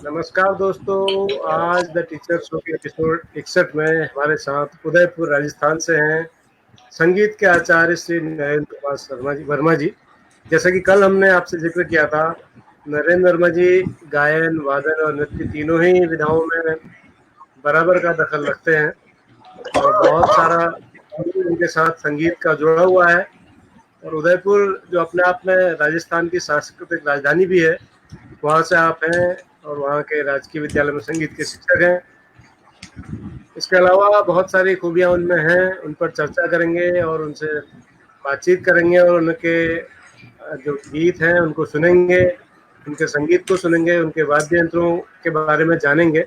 नमस्कार दोस्तों, आज द टीचर शो के एपिसोड 61 में हमारे साथ उदयपुर राजस्थान से हैं संगीत के आचार्य श्री नरेंद्र कुमार वर्मा जी। जैसा कि कल हमने आपसे जिक्र किया था, नरेंद्र वर्मा जी गायन, वादन और नृत्य तीनों ही विधाओं में बराबर का दखल रखते हैं और बहुत सारा उनके साथ संगीत का जुड़ा हुआ है। और उदयपुर जो अपने आप में राजस्थान की सांस्कृतिक राजधानी भी है, वहाँ से आप हैं और वहाँ के राजकीय विद्यालय में संगीत के शिक्षक हैं। इसके अलावा बहुत सारी खूबियाँ उनमें हैं, उन पर चर्चा करेंगे और उनसे बातचीत करेंगे और उनके जो गीत हैं उनको सुनेंगे, उनके संगीत को सुनेंगे, उनके वाद्य यंत्रों के बारे में जानेंगे।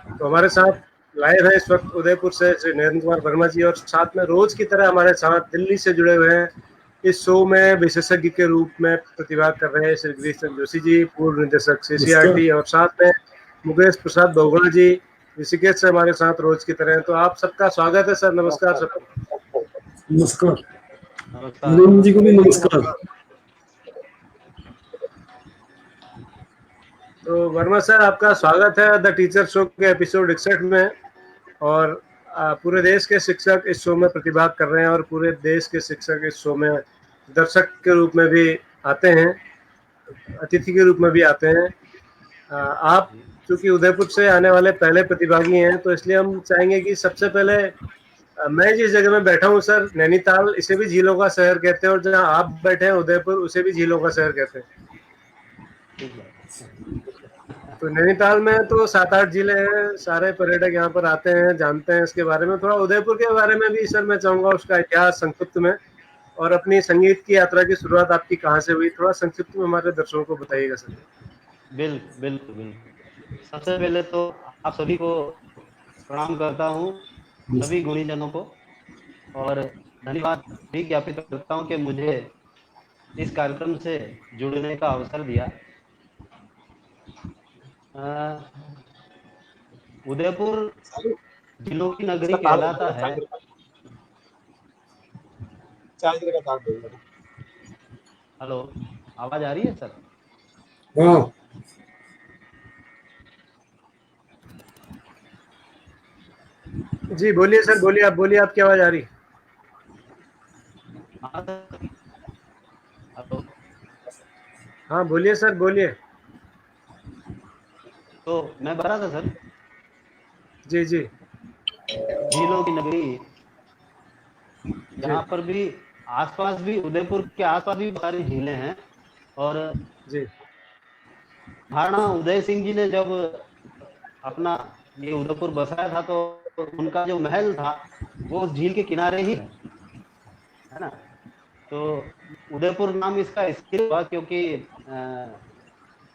तो हमारे साथ लाइव है इस वक्त उदयपुर से श्री नरेंद्र कुमार वर्मा जी, और साथ में रोज की तरह हमारे साथ दिल्ली से जुड़े हुए हैं, इस शो में विशेषज्ञ के रूप में प्रतिभाग कर रहे हैं श्री गिरीश चंद्र जोशी जी, पूर्व निदेशक CCRT, और साथ में मुकेश प्रसाद बहुगुणा जी ऋषिकेश से हमारे साथ रोज की तरह। तो आप सबका स्वागत है सर। नमस्कार सर। नमस्कार नरेंद्र जी को भी नमस्कार। तो वर्मा सर, आपका स्वागत है द टीचर शो के एपिसोड 61 में। और पूरे देश के शिक्षक इस शो में प्रतिभाग कर रहे हैं और पूरे देश के शिक्षक इस शो में दर्शक के रूप में भी आते हैं, अतिथि के रूप में भी आते हैं। आप चूंकि उदयपुर से आने वाले पहले प्रतिभागी हैं, तो इसलिए हम चाहेंगे कि सबसे पहले मैं जिस जगह में बैठा हूँ सर, नैनीताल, इसे भी झीलों का शहर कहते हैं, और जहाँ आप बैठे हैं उदयपुर, उसे भी झीलों का शहर कहते हैं। तो नैनीताल में तो 7-8 जिले हैं, सारे पर्यटक यहाँ पर आते हैं, जानते हैं इसके बारे में। थोड़ा उदयपुर के बारे में भी सर मैं चाहूंगा, उसका इतिहास संक्षिप्त में, और अपनी संगीत की यात्रा की शुरुआत आपकी कहाँ से हुई, थोड़ा संक्षिप्त में हमारे दर्शकों को बताइएगा सर। बिल्कुल। सबसे पहले तो आप सभी को प्रणाम करता हूँ, सभी गुणीजनों को, और धन्यवाद भी ज्ञापित करता हूँ कि मुझे इस कार्यक्रम से जुड़ने का अवसर दिया। उदयपुर जिलों की नगरी कहलाता है। हेलो, आवाज आ रही है सर? हाँ जी बोलिए सर, बोलिए, आप बोलिए, आपकी आवाज आ रही। हेलो, हाँ बोलिए सर, बोलिए। तो मैं बता रहा था सर, जी जी झीलों की नगरी, यहाँ पर भी आसपास भी, उदयपुर के आसपास भी सारी झीलें हैं। और जी महाराणा उदय सिंह जी ने जब अपना ये उदयपुर बसाया था, तो उनका जो महल था वो उस झील के किनारे ही है ना। तो उदयपुर नाम इसका इसलिए हुआ क्योंकि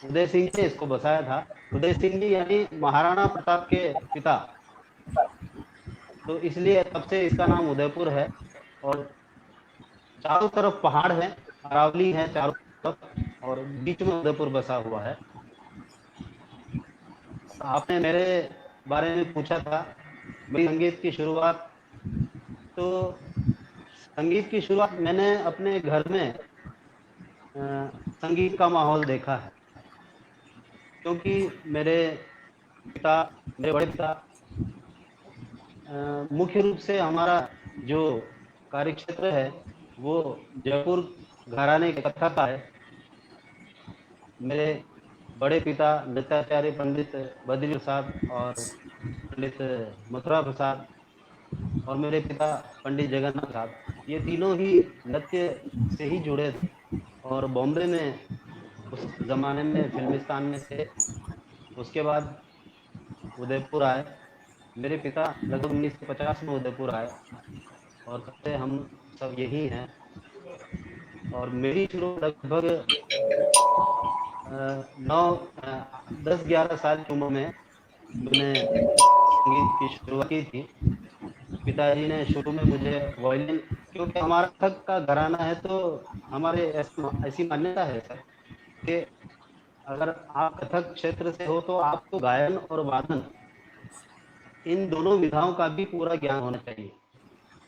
उदय सिंह ने इसको बसाया था। उदय सिंह जी यानी महाराणा प्रताप के पिता, तो इसलिए तब से इसका नाम उदयपुर है। और चारों तरफ पहाड़ हैं, अरावली है चारों तरफ, और बीच में उदयपुर बसा हुआ है। आपने मेरे बारे में पूछा था, मेरी संगीत की शुरुआत, तो संगीत की शुरुआत मैंने अपने घर में संगीत का माहौल देखा है, क्योंकि मेरे बड़े पिता मुख्य रूप से हमारा जो कार्यक्षेत्र है वो जयपुर घराने के कथा का है। मेरे बड़े पिता नृत्याचार्य पंडित बद्री प्रसाद और पंडित मथुरा प्रसाद, और मेरे पिता पंडित जगन्नाथ प्रसाद, ये तीनों ही नृत्य से ही जुड़े थे और बॉम्बे में उस ज़माने में फिल्मिस्तान में थे। उसके बाद उदयपुर आए। मेरे पिता लगभग 1950 में उदयपुर आए और तब से हम सब यही हैं। और मेरी शुरू लगभग 10-11 साल की उम्र में मैंने संगीत की शुरुआत की थी। पिताजी ने शुरू में मुझे वायलिन, क्योंकि हमारा कथक का घराना है, तो हमारे ऐसी मान्यता है सर कि अगर आप कथक क्षेत्र से हो तो आपको गायन और वादन, इन दोनों विधाओं का भी पूरा ज्ञान होना चाहिए।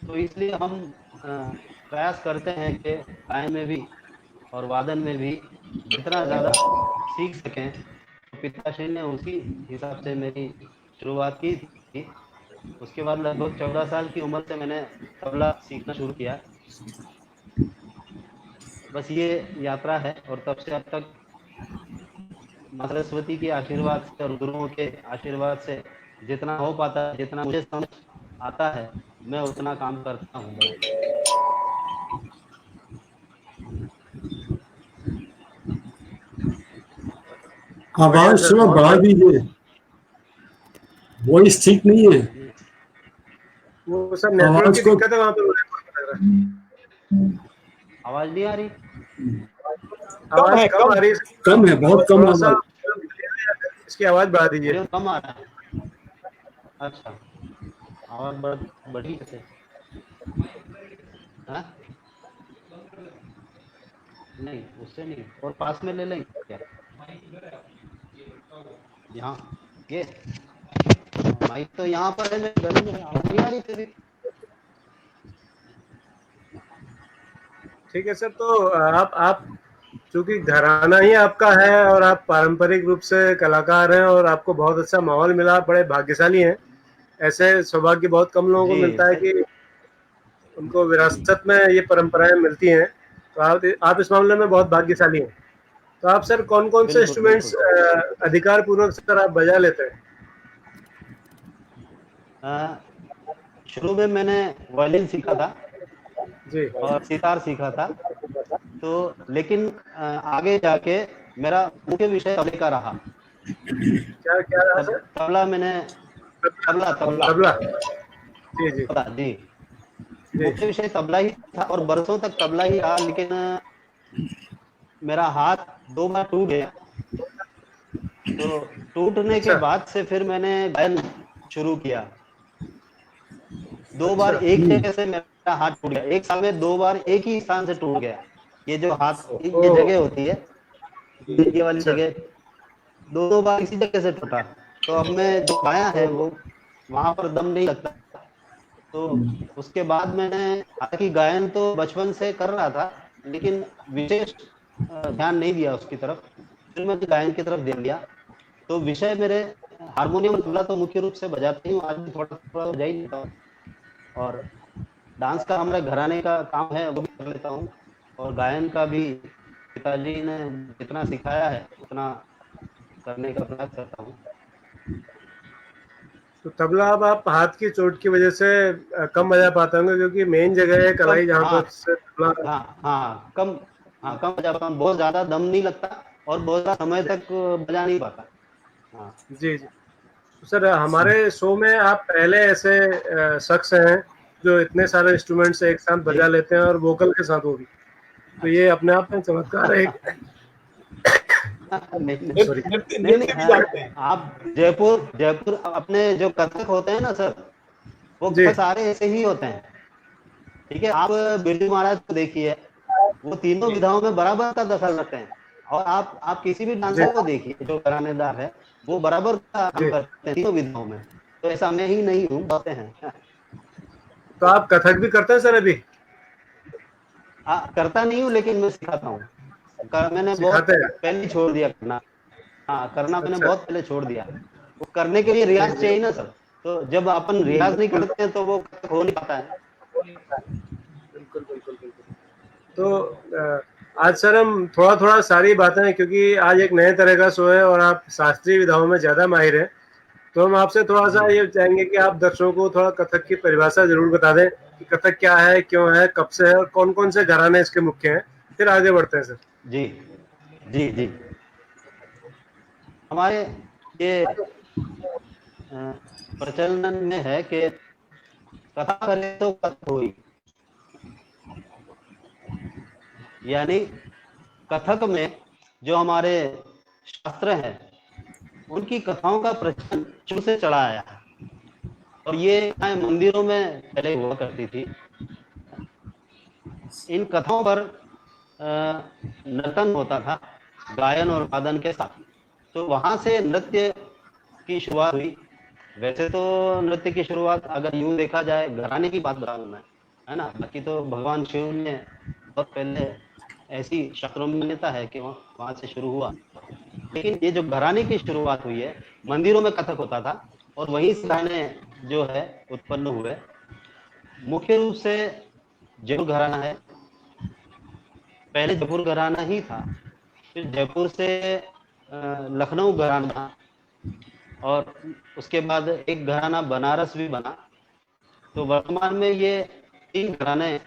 तो इसलिए हम प्रयास करते हैं कि गायन में भी और वादन में भी जितना ज़्यादा सीख सकें, तो पिताश्री ने उसी हिसाब से मेरी शुरुआत की थी। उसके बाद लगभग 14 साल की उम्र से मैंने तबला सीखना शुरू किया। बस ये यात्रा है, और तब से अब तक माँ सरस्वती के आशीर्वाद से और गुरुओं के आशीर्वाद से जितना हो पाता है, जितना मुझे समझ आता है, मैं उतना काम करता हूँ बस। बढ़िया आवाज सर, थोड़ा बहुत बढ़ा बढ़िया। दीजिए, वॉइस ठीक नहीं है। जी। वो सर नेटवर्क आवाज की को दिक्कत है वहाँ पे, मुझे लग रहा है। आवाज़ नहीं आ रही? आवाज कम आ रही है सर। कम है, बहुत कम थोड़ा सा आवाज। इसकी आवाज बढ़ा दीजिए। मुझे कम आ रहा है। अच्छा, आवाज़ बढ़ी कैसे? हाँ? नहीं, उससे नहीं, और पास में ले लें क्या? यहाँ ये माइक तो यहाँ पर है, मेरे गले में है, आवाज़ नहीं आ रही तेरी? ठीक है सर, तो आप चूंकि घराना ही आपका है और आप पारंपरिक रूप से कलाकार हैं और आपको बहुत अच्छा माहौल मिला, आप बड़े भाग्यशाली हैं। ऐसे सौभाग्य बहुत कम लोगों को जी, मिलता है कि उनको विरासत में ये परंपराएं मिलती हैं। तो आप इस मामले में बहुत भाग्यशाली हैं। तो आप सर कौन कौन से बिल्कुल, इंस्ट्रूमेंट्स बिल्कुल। अधिकार पूर्वक सर आप बजा लेते हैं? शुरू में मैंने वायलिन सीखा था जी। और सितार सीखा था, तो लेकिन आगे जाके मेरा मुख्य विषय तबले का रहा। क्या क्या रहा सर? तबला मैंने तबला तबला तबला। जी जी तबला जी, जी। मुख्य विषय तबला ही था और बरसों तक तबला ही रहा, लेकिन मेरा हाथ 2 बार टूट गया। तो टूटने के अच्छा बाद से फिर मैंने गायन शुरू किया। 2 बार अच्छा। एक जगह से मेरा हाथ टूट गया। 1 साल में 2 बार एक ही स्थान से टूट गया। ये जो हाथ, ये ओह। जगह होती है, ये वाली अच्छा। जगह 2-2 बार इसी जगह से टूटा। तो अब मैं जो गाया है वो वहाँ पर दम नहीं लगता। तो उसके बाद मैंने, हालाँकि गायन तो बचपन से कर रहा था, लेकिन विशेष ध्यान नहीं दिया उसकी तरफ। फिर मैंने गायन की तरफ ध्यान दिया। तो विषय मेरे हारमोनियम और तबला तो मुख्य रूप से बजाती हूँ, आज भी थोड़ा-थोड़ा बजा ही लेता हूँ। और डांस का हमारे घराने का काम है, वो भी कर लेता हूँ। और गायन का भी पिताजी ने जितना सिखाया है, उतना करने का प्रयास करता हूँ। तो तबला अब आप हाथ की चोट की वजह से कम बजा पाते होंगे, क्योंकि मेन जगह है कम कलाई जहाँ हाँ, पर से तबला। कम बजा पाता हूँ, बहुत ज़्यादा दम नहीं लगता और बहुत ज़्यादा समय तक बजा नहीं पाता। हाँ, जी जी। तो सर हमारे शो में आप पहले ऐसे शख्स हैं जो इतने सारे इंस्ट्रूमेंट्स एक साथ जी, बजा लेते हैं और वोकल के साथ वो भी। तो ये अच्छा। अपने आप में चमत्कार है एक। नहीं, नहीं, सॉरी। नहीं, नहीं, आप जयपुर जयपुर अपने जो कथक होते हैं ना सर, वो जी कथक सारे ऐसे ही होते हैं। ठीक है, आप बिरजू महाराज को देखिए, वो तीनों विधाओं में बराबर का दखल रखते हैं। और आप किसी भी जी डांसर को देखिए जो घरानेदार है, वो बराबर का काम जी। करते हैं तीनों विधाओं में। तो ऐसा मैं ही नहीं हूँ, होते हैं। तो आप कथक भी करते हैं सर अभी? करता नहीं हूँ, लेकिन मैं सिखाता हूँ। मैंने बहुत सिखाते हैं? पहले छोड़ दिया करना। हाँ, करना मैंने अच्छा। बहुत पहले छोड़ दिया। वो करने के लिए जी रियाज जी। चाहिए ना सर। तो जब अपन रियाज नहीं बिल्कुल करते हैं तो वो हो नहीं पाता है। बिल्कुल बिल्कुल बिल्कुल। तो आज सर हम थोड़ा थोड़ा सारी बातें, क्योंकि आज एक नए तरह का शो है और आप शास्त्रीय विधाओं में ज़्यादा माहिर हैं, तो हम आपसे थोड़ा सा जी, ये चाहेंगे कि आप दर्शकों को थोड़ा कथक की परिभाषा जरूर बता दें कि कथक क्या है, क्यों है, कब से है और कौन कौन से घराने इसके मुख्य हैं। फिर आगे बढ़ते हैं सर। जी, जी, जी। हमारे ये प्रचलन में है कि कथा करे तो कथ होई। यानी कथक में जो हमारे शास्त्र हैं, उनकी कथाओं का प्रचलन शुरू से चला आया है। और ये मंदिरों में पहले हुआ करती थी। इन कथाओं पर नर्तन होता था, गायन और वादन के साथ। तो वहां से नृत्य की शुरुआत हुई। वैसे तो नृत्य की शुरुआत अगर यूं देखा जाए, घराने की बात बता रहा हूं मैं, है ना। बाकी तो भगवान शिव ने बहुत पहले, ऐसी शास्त्रों में मान्यता है कि वहां से शुरू हुआ। लेकिन ये जो घराने की शुरुआत हुई है, मंदिरों में कथक होता था और वहीं से गाने जो है उत्पन्न हुए। मुख्य रूप से जयपुर घराना है, पहले जयपुर घराना ही था, फिर जयपुर से लखनऊ घराना, और उसके बाद एक घराना बनारस भी बना। तो वर्तमान में ये 3 घराने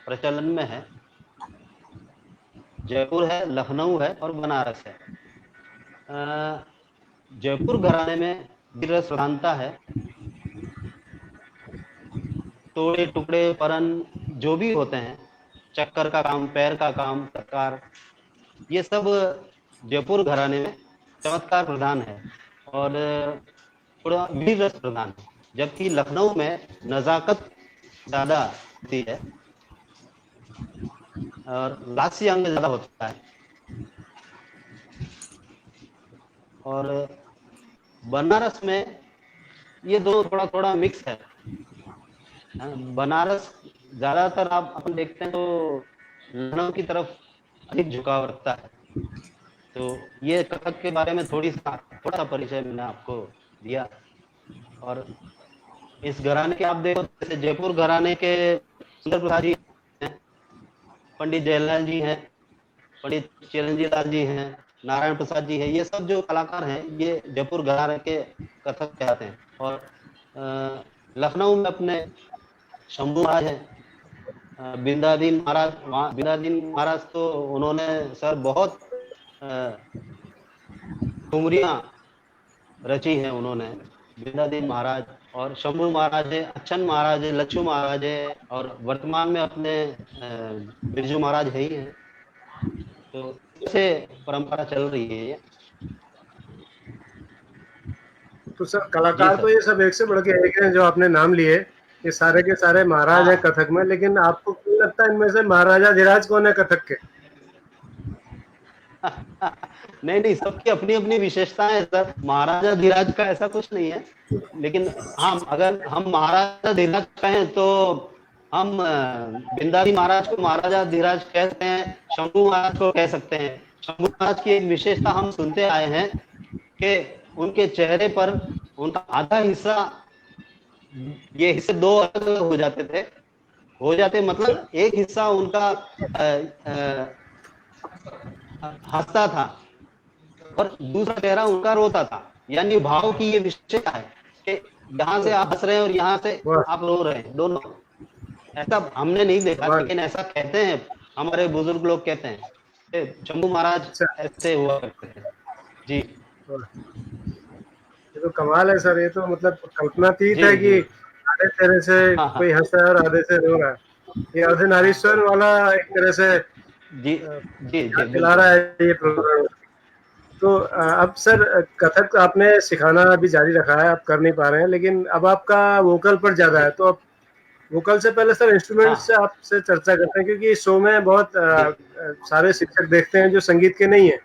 प्रचलन में है, जयपुर है, लखनऊ है और बनारस है। जयपुर घराने में वीररस प्रधानता है। तोड़े टुकड़े परन जो भी होते हैं, चक्कर का काम, पैर का काम, चक्कर, ये सब जयपुर घराने में चमत्कार प्रधान है और थोड़ा वीर रस प्रधान है। जबकि लखनऊ में नजाकत ज्यादा होती है और लास्य अंग ज्यादा होता है। और बनारस में ये दो थोड़ा थोड़ा मिक्स है। बनारस ज्यादातर आप अपन देखते हैं तो लखनऊ की तरफ अधिक झुकाव रखता है। तो ये कथक के बारे में थोड़ा सा परिचय मैंने आपको दिया। और इस घराने के आप देखो, जैसे जयपुर घराने के सुंदर प्रसाद जी हैं, पंडित जयलाल जी हैं, पंडित चिरंजीव लाल जी हैं, नारायण प्रसाद जी हैं, ये सब जो कलाकार हैं ये जयपुर घराने के कथक कहते हैं। और लखनऊ में अपने शंभू महाराज हैं, बिंदादीन महाराज। वहाँ बिंदादीन महाराज तो उन्होंने सर बहुत ठुमरियाँ रची हैं उन्होंने, बिंदादीन महाराज। और शंभू महाराज है, अच्छन महाराज है, लच्छू महाराज है, और वर्तमान में अपने बिरजू महाराज है ही हैं। तो इससे परंपरा चल रही है ये। तो सर कलाकार तो ये सब एक से बढ़ के एक हैं जो आपने नाम लिए, ये सारे के सारे महाराज हैं कथक में, लेकिन आपको क्यों लगता है इनमें से महाराजा धीराज कौन है कथक के? नहीं, सबकी अपनी अपनी विशेषताएं है सर। महाराजा धीराज का ऐसा कुछ नहीं है, लेकिन हाँ, अगर हम महाराजा धीराज कहें तो हम बिंदारी महाराज को महाराजा धीराज कहते हैं, शंभू महाराज को कह सकते हैं। शंभू महाराज की एक विशेषता हम सुनते आए हैं कि उनके चेहरे पर उनका आधा हिस्सा, ये हिस्से 2 अलग हो जाते मतलब एक हिस्सा उनका हंसता था और दूसरा चेहरा उनका रोता था। यानी भाव की ये विशेषता है कि यहाँ से आप हंस रहे हैं और यहाँ से आप रो रहे हैं, दोनों। ऐसा हमने नहीं देखा, लेकिन ऐसा कहते हैं हमारे बुजुर्ग लोग, कहते हैं शंभू महाराज ऐसे हुआ करते थे जी। ये तो कमाल है सर, ये तो मतलब कल्पनातीत है कि आधे चेहरे से कोई हंस रहा है और आधे से रो रहा है। ये अर्धनारीश्वर वाला एक तरह से जी दिला रहा है ये प्रोग्राम। तो अब सर कथक आपने सिखाना अभी जारी रखा है, आप कर नहीं पा रहे हैं, लेकिन अब आपका वोकल पर ज्यादा है, तो अब वोकल से पहले सर इंस्ट्रूमेंट से आपसे चर्चा करते हैं, क्योंकि इस शो में बहुत सारे शिक्षक देखते हैं जो संगीत के नहीं है,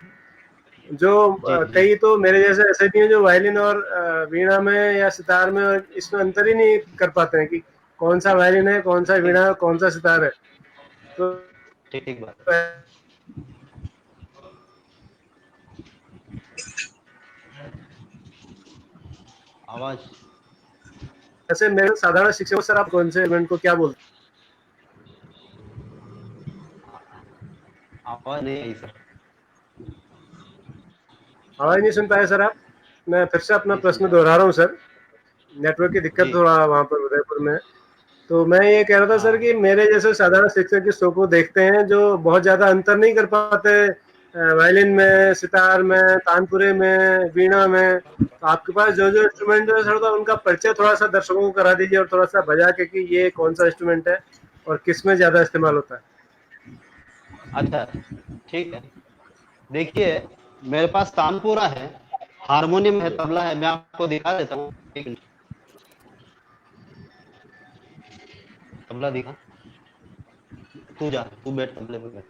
जो कई तो मेरे जैसे ऐसे भी हैं जो वायलिन और वीणा में या सितार में इसमें अंतर ही नहीं कर पाते हैं कि कौन सा वायलिन है, कौन सा वीणा है, कौन सा सितार है। तो ठीक बात। आवाज ऐसे मेरे साधारण शिक्षक सर, आप कौन से इवेंट को क्या बोलते हैं? आवाज नहीं आई सर, आवाज नहीं सुन पाए सर आप? मैं फिर से अपना प्रश्न दोहरा रहा हूँ सर, नेटवर्क की दिक्कत थोड़ा वहाँ पर उदयपुर में। तो मैं ये कह रहा था सर कि मेरे जैसे साधारण शिक्षक इस शो को देखते हैं जो बहुत ज्यादा अंतर नहीं कर पाते वायलिन में, सितार में, तानपुरे में, वीणा में। तो आपके पास जो जो इंस्ट्रूमेंट है सर, तो उनका परिचय थोड़ा सा दर्शकों को करा दीजिए और थोड़ा सा बजा के कि ये कौन सा इंस्ट्रूमेंट है और किस में ज्यादा इस्तेमाल होता है। अच्छा ठीक है, देखिए मेरे पास तानपुरा है, हारमोनियम है, तबला है। मैं आपको दिखा देता हूँ, तबला दिखा, तू बैठ तबले पे बैठ।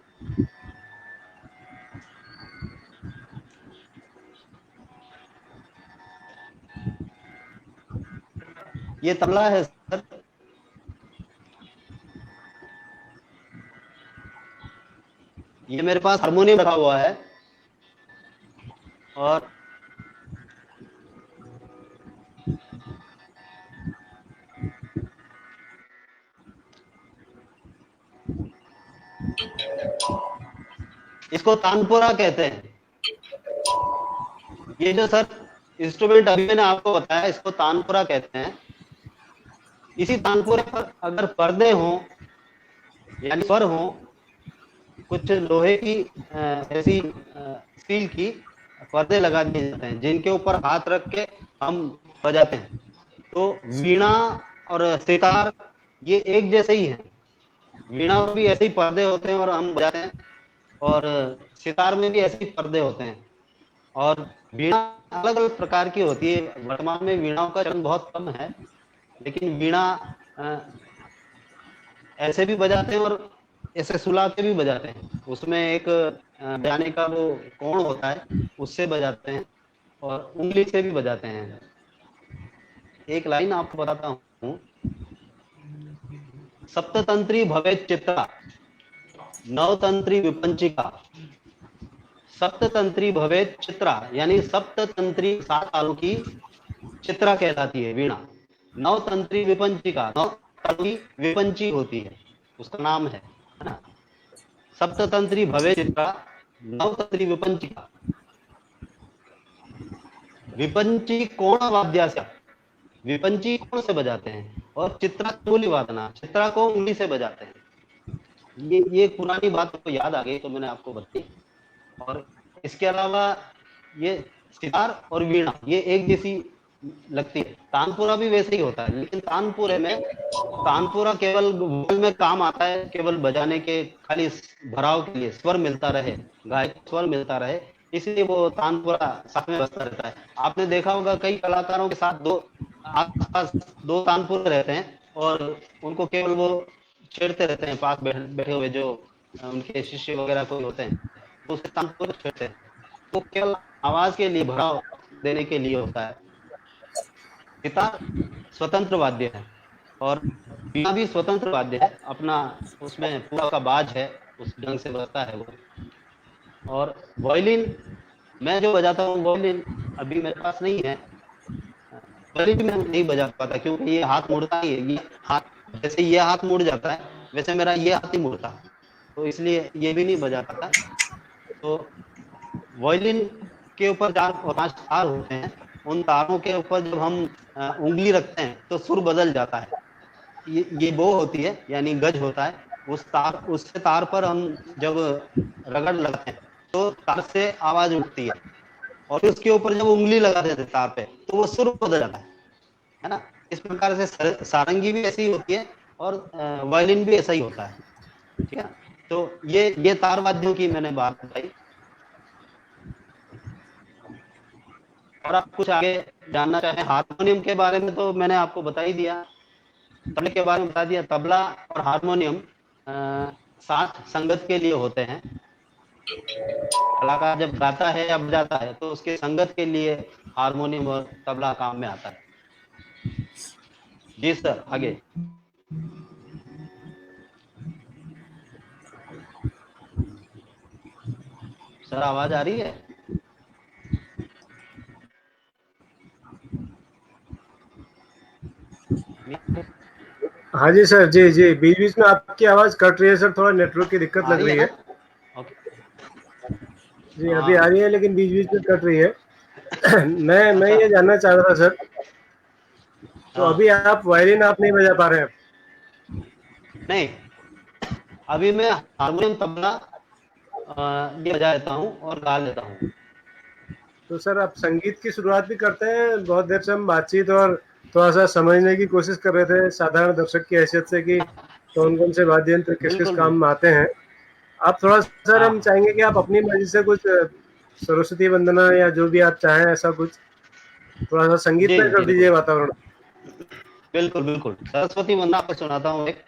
ये तबला है सर, ये मेरे पास हारमोनियम रखा हुआ है, और इसको तानपुरा कहते हैं। ये जो सर इंस्ट्रूमेंट अभी मैंने आपको बताया, इसको तानपुरा कहते हैं। इसी तानपुरे पर अगर पर्दे हों यानी स्वर हों, कुछ लोहे की ऐसी स्टील की पर्दे लगा दिए जाते हैं जिनके ऊपर हाथ रख के हम बजाते हैं। तो वीणा और सितार ये एक जैसे ही हैं। वीणा में भी ऐसे ही पर्दे होते हैं और हम बजाते हैं, और सितार में भी ऐसे ही पर्दे होते हैं। और वीणा अलग अलग प्रकार की होती है। वर्तमान में वीणाओं का चलन बहुत कम है, लेकिन वीणा ऐसे भी बजाते हैं और ऐसे सुला के भी बजाते हैं। उसमें एक बजाने का वो कोण होता है, उससे बजाते हैं, और उंगली से भी बजाते हैं। एक लाइन आपको बताता हूँ। सप्ततंत्री भवेत चित्रा, नवतंत्री विपंचिका। सप्ततंत्री भवेत चित्रा यानी सप्ततंत्री 7 तालों की चित्रा कहलाती है वीणा। नवतंत्री विपंचिका, 9 तालों की विपंची होती है, उसका नाम है ना। सप्ततंत्री भवेत चित्रा, नवतंत्री विपंचिका। विपंची कोण वाद्यास्य, विपंची कोण से बजाते हैं, और चित्रा चूली वादना, चित्रा को उंगली से बजाते हैं। ये पुरानी बात को याद आ गई तो मैंने आपको बताई। और इसके अलावा ये सितार और वीणा ये एक जैसी लगती है। तानपुरा भी वैसे ही होता है, लेकिन तानपुरा केवल भूगोल में काम आता है, केवल बजाने के खाली भराव के लिए, स्वर मिलता रहे, गायक स्वर मिलता रहे, इसलिए वो तानपुरा साथ में बजता रहता है। आपने देखा होगा कई कलाकारों के साथ आसपास 2 तानपुरे रहते हैं, और उनको केवल वो छेड़ते रहते हैं, पास बैठे हुए जो उनके शिष्य वगैरह कोई होते हैं, तो उसके तानपुरे छेड़ते हैं। तो केवल आवाज के लिए, भराव देने के लिए होता है। सितार स्वतंत्र वाद्य है, और वीणा भी स्वतंत्र वाद्य है अपना, उसमें पूरा का बाज है, उस ढंग से बजता है वो। और वायलिन मैं जो बजाता हूँ, वायलिन अभी मेरे पास नहीं है। वायलिन भी मैं नहीं बजा पाता, क्योंकि ये हाथ मुड़ता ही है। ये हाथ जैसे ये हाथ मुड़ जाता है, वैसे मेरा ये हाथ नहीं मुड़ता, तो इसलिए ये भी नहीं बजा पाता। तो वायलिन के ऊपर 4 और 5 तार होते हैं। उन तारों के ऊपर जब हम उंगली रखते हैं तो सुर बदल जाता है। ये बो होती है, यानी गज होता है। उससे तार पर हम जब रगड़ लगाते हैं तो तार से आवाज उठती है, और उसके ऊपर जब उंगली लगा देते हैं तार पे तो वो सुर बदल जाता है ना। इस प्रकार से सारंगी भी ऐसी ही होती है, और वायलिन भी ऐसा ही होता है। ठीक है, तो ये तार वाद्यों की मैंने बात बताई। और आप कुछ आगे जानना चाहें हारमोनियम के बारे में, तो मैंने आपको बता ही दिया। तबले के बारे में बता दिया। तबला और हारमोनियम साथ संगत के लिए होते हैं। कलाकार जब गाता है या बजाता है तो उसके संगत के लिए हारमोनियम और तबला काम में आता है। जी सर, आगे। सर आवाज आ रही है? हाँ जी सर, जी जी, बीच बीच में आपकी आवाज कट रही है सर, थोड़ा नेटवर्क की दिक्कत लग रही है। ओके, जी अभी आ रही है, लेकिन बीच बीच में कट रही है। मैं ये जानना चाह रहा था सर, तो अभी आप वायलिन आप नहीं बजा पा रहे हैं? नहीं, अभी मैं हारमोनियम तबला ये बजा लेता हूँ और गा लेता हूँ। तो सर आप संगीत की शुरुआत भी करते हैं? बहुत देर से हम बातचीत और थोड़ा सा समझने की कोशिश कर रहे थे साधारण दर्शक की हैसियत से कि कौन कौन से वाद्य यंत्र किस किस काम में आते हैं। आप थोड़ा सर, हम चाहेंगे कि आप अपनी मर्जी से कुछ सरस्वती वंदना या जो भी आप चाहें, ऐसा कुछ थोड़ा सा संगीत में कर दीजिए वातावरण। बिल्कुल बिल्कुल, सरस्वती वंदना आपको सुनाता हूँ एक।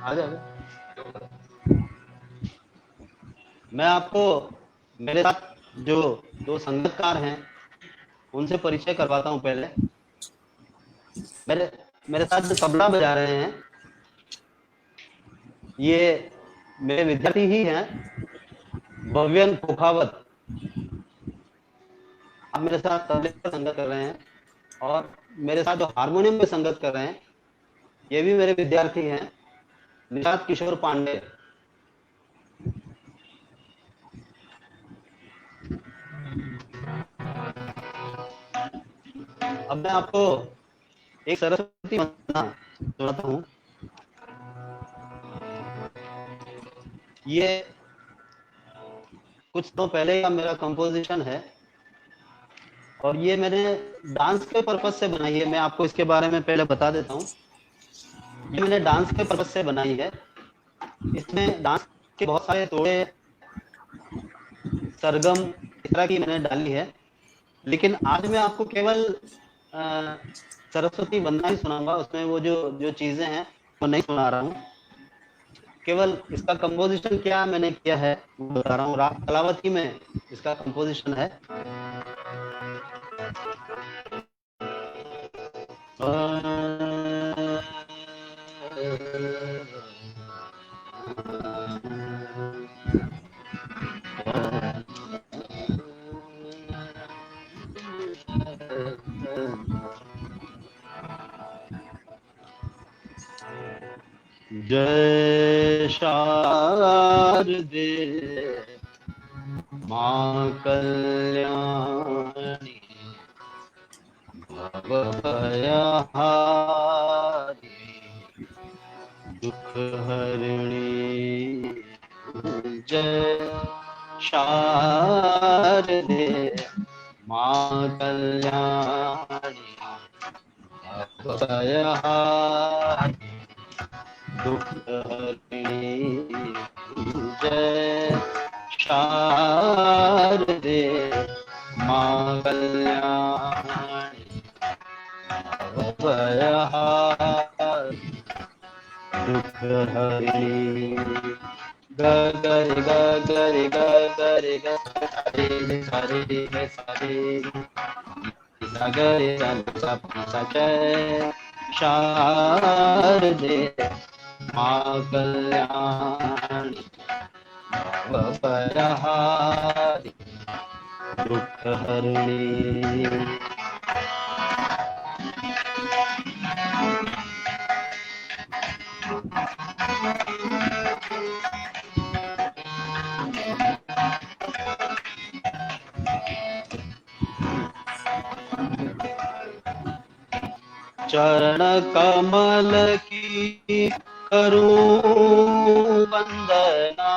आजा आजा। मैं आपको मेरे साथ जो दो संगीतकार हैं उनसे परिचय करवाता हूं। पहले मेरे मेरे साथ जो तबला बजा रहे हैं ये मेरे विद्यार्थी ही हैं, भव्यन खोखावत। आप मेरे साथ तबले पर संगत कर रहे हैं और मेरे साथ जो हारमोनियम पे संगत कर रहे हैं ये भी मेरे विद्यार्थी हैं, निषाद किशोर पांडे। अब मैं आपको एक सरस्वती वंदना सुनाता हूँ। ये कुछ तो पहले का मेरा कंपोजिशन है और ये मैंने डांस के पर्पज से बनाई है। मैं आपको इसके बारे में पहले बता देता हूँ। ये मैंने डांस के पर्पज से बनाई है। इसमें डांस के बहुत सारे तोड़े, सरगम इस तरह की मैंने डाली है, लेकिन आज मैं आपको केवल सरस्वती वंदना ही सुनाऊंगा। उसमें वो जो जो चीजें हैं वो नहीं सुना रहा हूँ। केवल इसका कंपोजिशन क्या मैंने किया है वो बता रहा हूँ। राग कलावती में इसका कंपोजिशन है। जय शारदे मां कल्याणी भवभयहारी दुख हरिणी। जय शारदे मां कल्याणी भवभयहारी दुख हरिणी। जय शारदे मां कल्याणी भवभयहारी दुख हरिणी। ग गरि ग गरि ग गरि ग सारे रे सारे गरि ग सा। जय शारदे मां कल्याणी भवभयहारी दुख हरिणी। चरण कमल की करूं वंदना,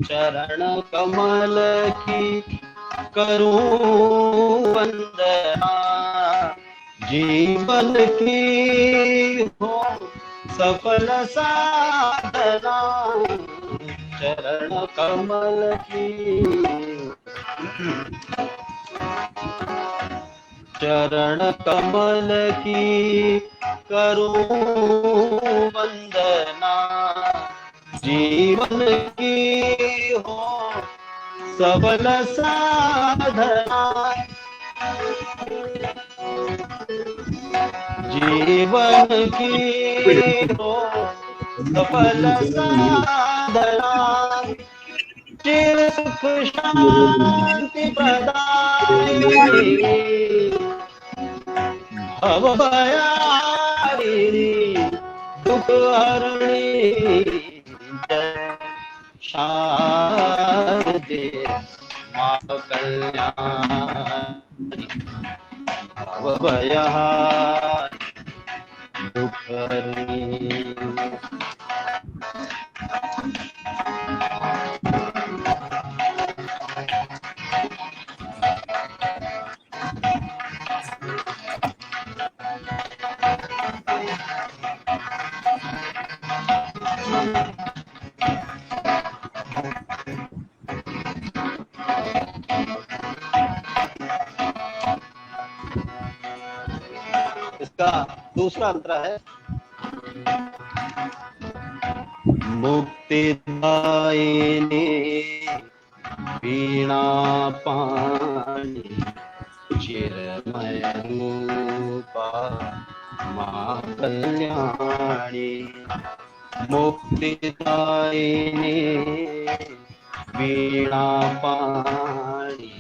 चरण कमल की करूं वंदना। जीवन की हो सफल साधना, चरण कमल की चरण कमल की करूं वंदना। जीवन की हो सबल साधना, जीवन की हो सफल साधना। चिर सुख शांति प्रदायिनी भवभयहारिणी दुख हरिणी। जय शारदे मां कल्याणी भवभयहारिणी दुख हरिणी। इसका दूसरा अंतरा है। मुक्तिदायिनी वीणा पाणी चिरमय रूपा मां कल्याणी। मुक्तिदायिनी वीणा पाणी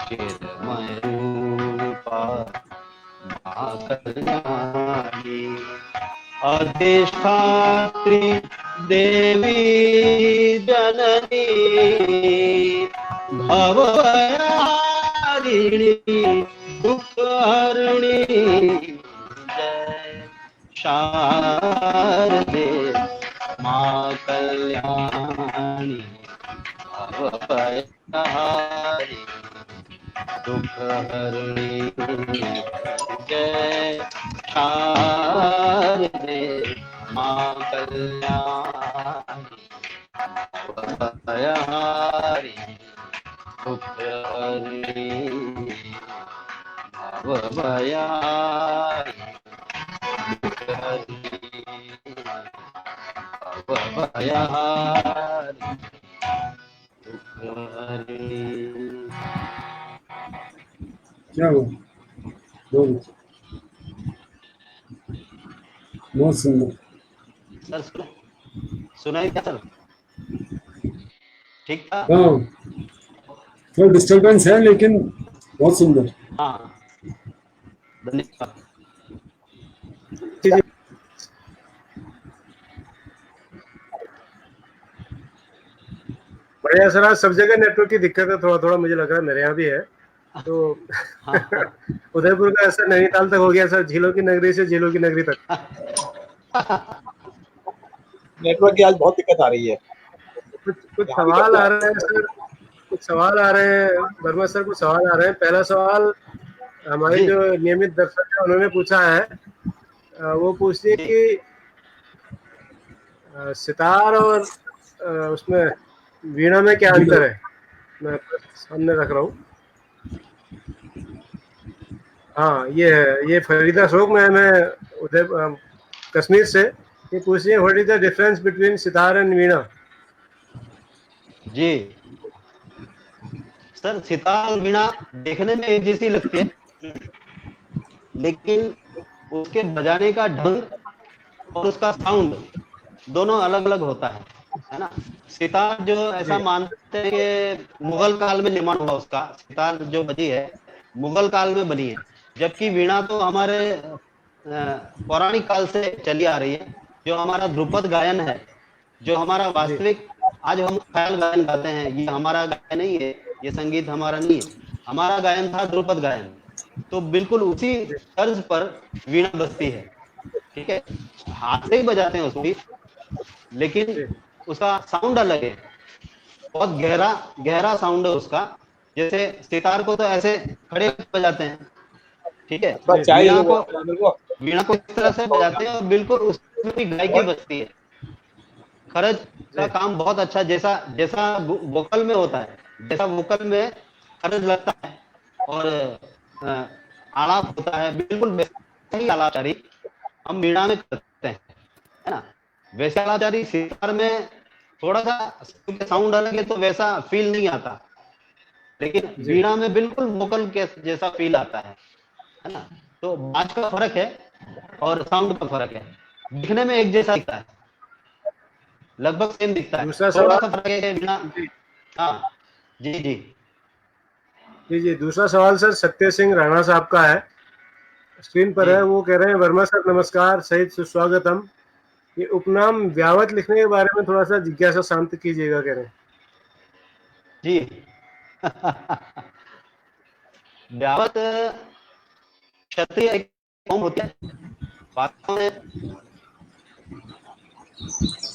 चिरमय रूपा मां कल्याणी। अधिष्ठात्री देवी जननी भवहरिणी दुःखहरिणी जय शारदे मां कल्याणी भवभयहारिणी दुःखहरिणी जय शारदे मां कल्याणी भवभयहारिणी दुःखहरिणी भवभयहारिणी भवभयहारिणी दुःखहरिणी। क्या हुआ? बोलो। बहुत सुंदर। सर सुनाई क्या सर? ठीक था? हाँ, थोड़ा डिस्टरबेंस है लेकिन बहुत सुंदर। हाँ, धन्यवाद। जी जी बढ़िया सर। आज सब जगह नेटवर्क की दिक्कत है, थोड़ा थोड़ा मुझे लग रहा है मेरे यहाँ भी है। तो उदयपुर का असर नैनीताल तक हो गया सर, झीलों की नगरी से झीलों की नगरी तक। नेटवर्क की आज बहुत दिक्कत आ रही है। कुछ सवाल आ रहे हैं सर, कुछ सवाल आ रहे हैं वर्मा सर, कुछ सवाल आ रहे हैं। पहला सवाल हमारे जो नियमित दर्शक है उन्होंने पूछा है, वो पूछती है कि सितार और उसमें वीणा में क्या अंतर है। मैं सामने रख रहा हूँ। हाँ ये है, ये फरीदा शोक मैं उदय कश्मीर से ये पूछती है, what is the difference between sitar and veena. जी सर, सितार और वीणा देखने में एक जैसी लगती है, लेकिन उसके बजाने का ढंग और उसका साउंड दोनों अलग अलग होता है ना। सितार जो ऐसा मानते हैं कि मुगल काल में निर्माण हुआ, उसका सितार जो बजी है मुगल काल में बनी है, जबकि वीणा तो हमारे पौराणिक काल से चली आ रही है। जो हमारा ध्रुपद गायन है, जो हमारा वास्तविक आज हम ख्याल गायन गाते हैं, ये हमारा गायन नहीं है, ये संगीत हमारा नहीं है। हमारा गायन था ध्रुपद गायन, तो बिल्कुल उसी तर्ज पर वीणा बजती है। ठीक है, हाथ से ही बजाते हैं उसको, लेकिन उसका साउंड अलग है, बहुत गहरा गहरा साउंड है उसका। जैसे सितार को तो ऐसे खड़े बजाते हैं, ठीक है, वीणा को इस तरह से बजाते हैं और बिल्कुल उसमें भी गायकी बजती है। खरज का काम बहुत अच्छा, जैसा जैसा वोकल में होता है, जैसा वोकल में खरज लगता है और आलाप होता है, बिल्कुल वैसा ही आलापचारी हम वीणा में करते हैं, है ना। वैसे आलापचारी सितार में थोड़ा सा साउंड अलग है तो वैसा फील नहीं आता, लेकिन वीणा में बिल्कुल वोकल के जैसा फील आता है ना। तो बाज का फर्क है और साउंड का फर्क है, दिखने में एक जैसा दिखता है, लगभग सेम दिखता है, दूसरा थोड़ा सवाल सा फर्क है वीणा। हाँ जी जी जी जी दूसरा सवाल सर सत्य सिंह राणा साहब का है, स्क्रीन पर है। वो कह रहे हैं, वर्मा सर नमस्कार सहित सुस्वागतम। ये उपनाम व्यावत लिखने के बारे में थोड़ा सा जिज्ञासा शांत कीजिएगा, कह रहे हैं जी। व्यावत क्षत्रिय एक कौम होती है।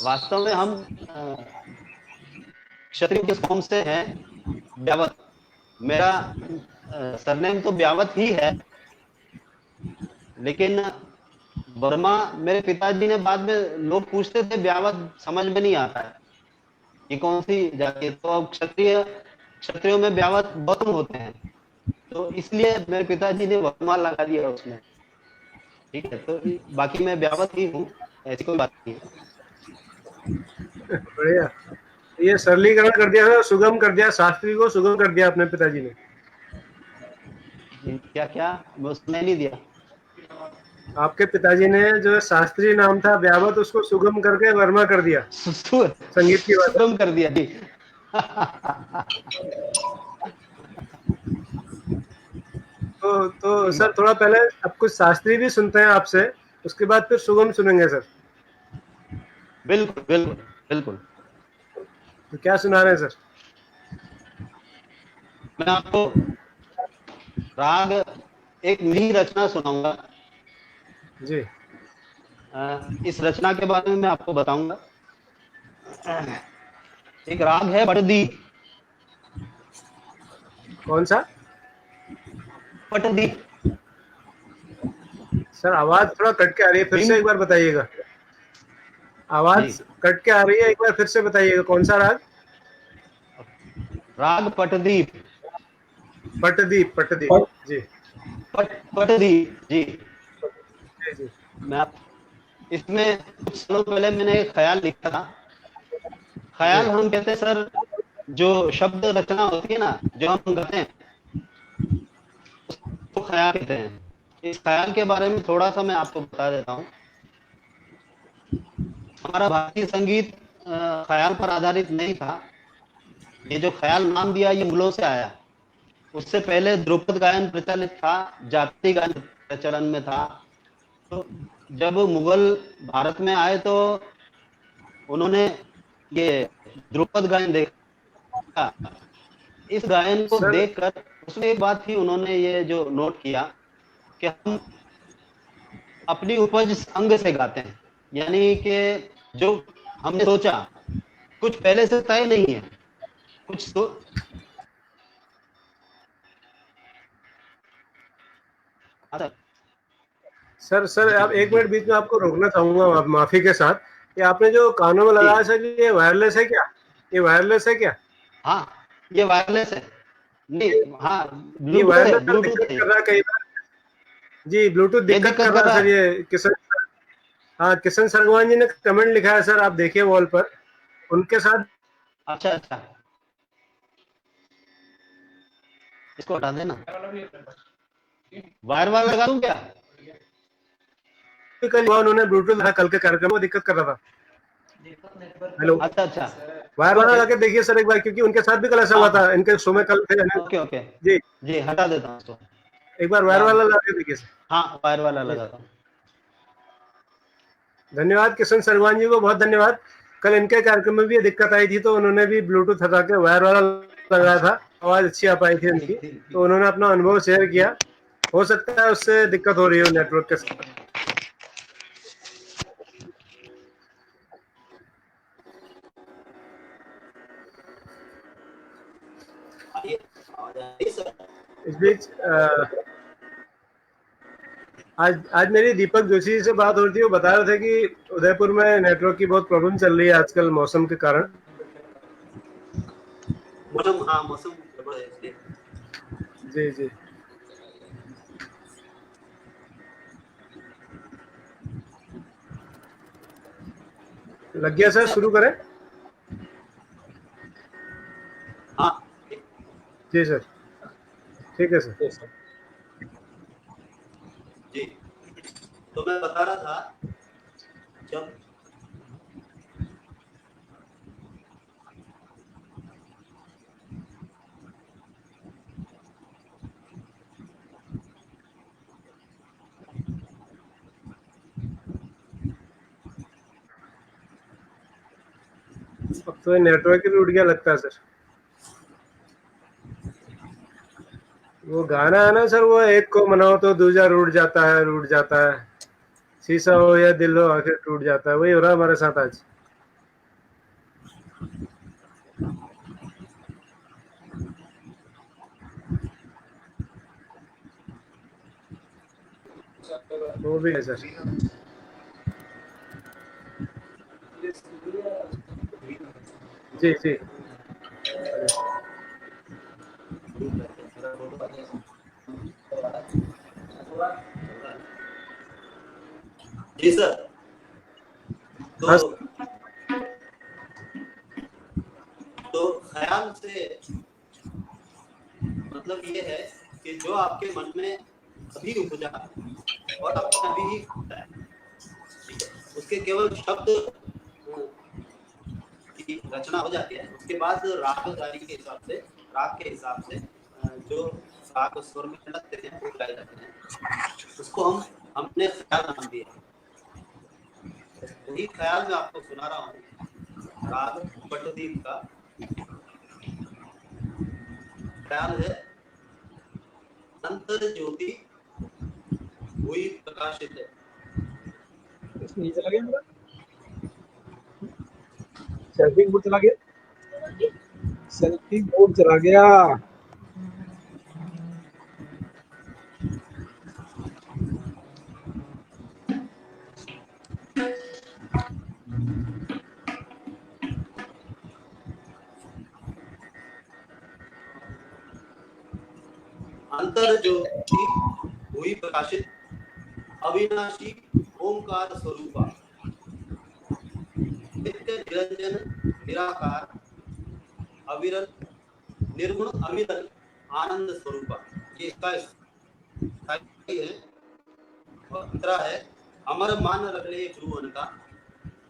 वास्तव में हम क्षत्रिय किस कौम से हैं, व्यावत। मेरा सरनेम तो व्यावत ही है, लेकिन वर्मा मेरे पिताजी ने बाद में, लोग पूछते थे व्यावत समझ में नहीं आता है ये कौन सी जाति है, तो अब क्षत्रियों में व्यावत बहुत कम होते हैं, तो इसलिए मेरे पिताजी ने वर्मा लगा दिया उसमें। ठीक है, तो बाकी मैं व्यावत ही हूँ, ऐसी कोई बात नहीं है। बढ़िया। ये सरलीकरण कर दिया था, सुगम कर दिया, शास्त्री को सुगम कर दिया अपने पिताजी ने। क्या क्या मैं सुनाई नहीं दिया। आपके पिताजी ने जो शास्त्री नाम था व्यावत, उसको सुगम करके वर्मा कर दिया, संगीत की भाषा। सुगम कर दिया जी। तो सर थोड़ा पहले अब कुछ शास्त्री भी सुनते हैं आपसे, उसके बाद फिर सुगम सुनेंगे सर। बिल्कुल बिल्कुल बिल्कुल। तो क्या सुना रहे हैं सर? मैं आपको राग एक मिली रचना सुनाऊंगा। जी। इस रचना के बारे में मैं आपको बताऊंगा। एक राग है पटदीप। कौन सा? पटदीप। सर आवाज थोड़ा कट के आ रही है, फिर भीम से एक बार बताइएगा। जी। आवाज कट के आ रही है, एक बार फिर से बताइएगा कौन सा राग? राग पटदीप। पटदीप, पटदीप। पट जी पटदीप जी। जी जी। मैं आप इसमें कुछ सालों पहले मैंने एक ख्याल लिखा था। जी ख्याल हम कहते हैं सर, जो शब्द रचना होती है ना, जो हम गाते हैं, तो ख्याल कहते हैं। इस ख्याल के बारे में थोड़ा सा मैं आपको बता देता हूँ। हमारा भारतीय संगीत ख्याल पर आधारित नहीं था। ये जो ख्याल नाम दिया, ये मुगलों से आया। उससे पहले ध्रुपद गायन प्रचलित था, जाति गायन प्रचलन में था। तो जब मुगल भारत में आए तो उन्होंने ये ध्रुपद गायन देखा। इस गायन को सर। देखकर उसमें एक बात थी, उन्होंने ये जो नोट किया कि हम अपनी उपज संग से गाते हैं। यानी कि जो हमने सोचा, कुछ पहले से तय नहीं है, कुछ तो अच्छा। सर सर जी आप एक जी। मिनट बीच में आपको रोकना चाहूंगा, आप माफी के साथ। ये आपने जो कानों में जी लगाया सर, ये वायरलेस है क्या? ये वायरलेस है क्या? हाँ, ये वायरलेस है। नहीं, हाँ, ये ब्लूटूथ है, वायरलेस सर ब्लूटूथ दिक्कत है। कर रहा है कई बार। जी ब्लूटूथ ये दिक्कत दिक्कत कर कर रहा है रहा सर, है। ये किशन। हाँ, किशन सरगवान जी ने कमेंट लिखा है सर, आप देखिए वॉल पर। उनके साथ अच्छा अच्छा, इसको हटा देना। वायर वाला लगा दूं क्या? कल उन्होंने ब्लूटूथ लगा, कल के कार्यक्रम में दिक्कत कर रहा था। हेलो। अच्छा अच्छा। वायर ओके वाला ओके। लगा के देखिए सर एक बार, क्योंकि उनके साथ भी कल ऐसा हाँ हुआ हाँ। था, इनके शो में कल थे। Okay okay. जी। जी, हटा देता हूँ इसको। एक बार वायर या वाला लगा के देखिए सर। हाँ, वायर वाला जी। लगाता हूँ। धन्यवाद किशन सरगवान जी को, बहुत धन्यवाद। कल इनके कार्यक्रम में भी ये दिक्कत आई थी, तो उन्होंने भी ब्लूटूथ हटा के वायर वाला लगाया अच्छा, था, आवाज अच्छी आ पाई थी ठीक उनकी। ठीक तो ठीक। उन्होंने अपना अनुभव शेयर किया। हो सकता है उससे दिक्कत हो रही हो नेटवर्क के साथ। आइए, आवाज आ रही है सर? इस बीच आज आज मेरी दीपक जोशी जी से बात हो रही थी, वो बता रहे थे कि उदयपुर में नेटवर्क की बहुत प्रॉब्लम चल रही है आजकल मौसम के कारण। मौसम, हाँ, मौसम गड़बड़ है इसलिए। जी जी। लग गया सर, शुरू करें? हाँ जी सर, ठीक है सर। Yes, sir. जी। तो मैं बता रहा था, जब अब तो नेटवर्क ही टूट गया लगता है सर। वो गाना है ना सर, वो एक को मनाओ तो दूजा रूठ जाता है, रूठ जाता है। शीशा हो या दिल हो आखिर टूट जाता है, वही हो रहा है हमारे साथ आज। वो भी है सर। जी जी। जी सर। हाँ तो ख्याल से मतलब ये है कि जो आपके मन में अभी उपजा और आपने अभी ही खोला है, ठीक है, उसके केवल शब्द की रचना हो जाती है। उसके बाद रागदारी के हिसाब से, राग के हिसाब से जो राग स्वर में लगते हैं वो गाए जाते हैं, उसको हमने ख्याल नाम दिया। वही ख्याल मैं आपको सुना रहा हूँ, राग पट्टदीप का ख्याल है। अंतर ज्योति हुई प्रकाशित है। इसमें ये चला गया मेरा सेल्फी मोड चला गया, सेल्फी मोड चला गया। अंतर ज्योति हुई प्रकाशित, अविनाशी ओंकार स्वरूपा, नित्य निरंजन निराकार अविरल निर्गुण अविरल आनंद स्वरूपा। ये इसका स्थाई है। और दूसरा है, अमर मान रगले ध्रुवन का,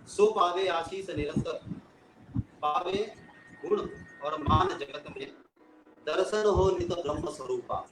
सो पावे आशीष निरंतर, पावे गुण और मान जगत में, दर्शन हो नित ब्रह्म स्वरूपा।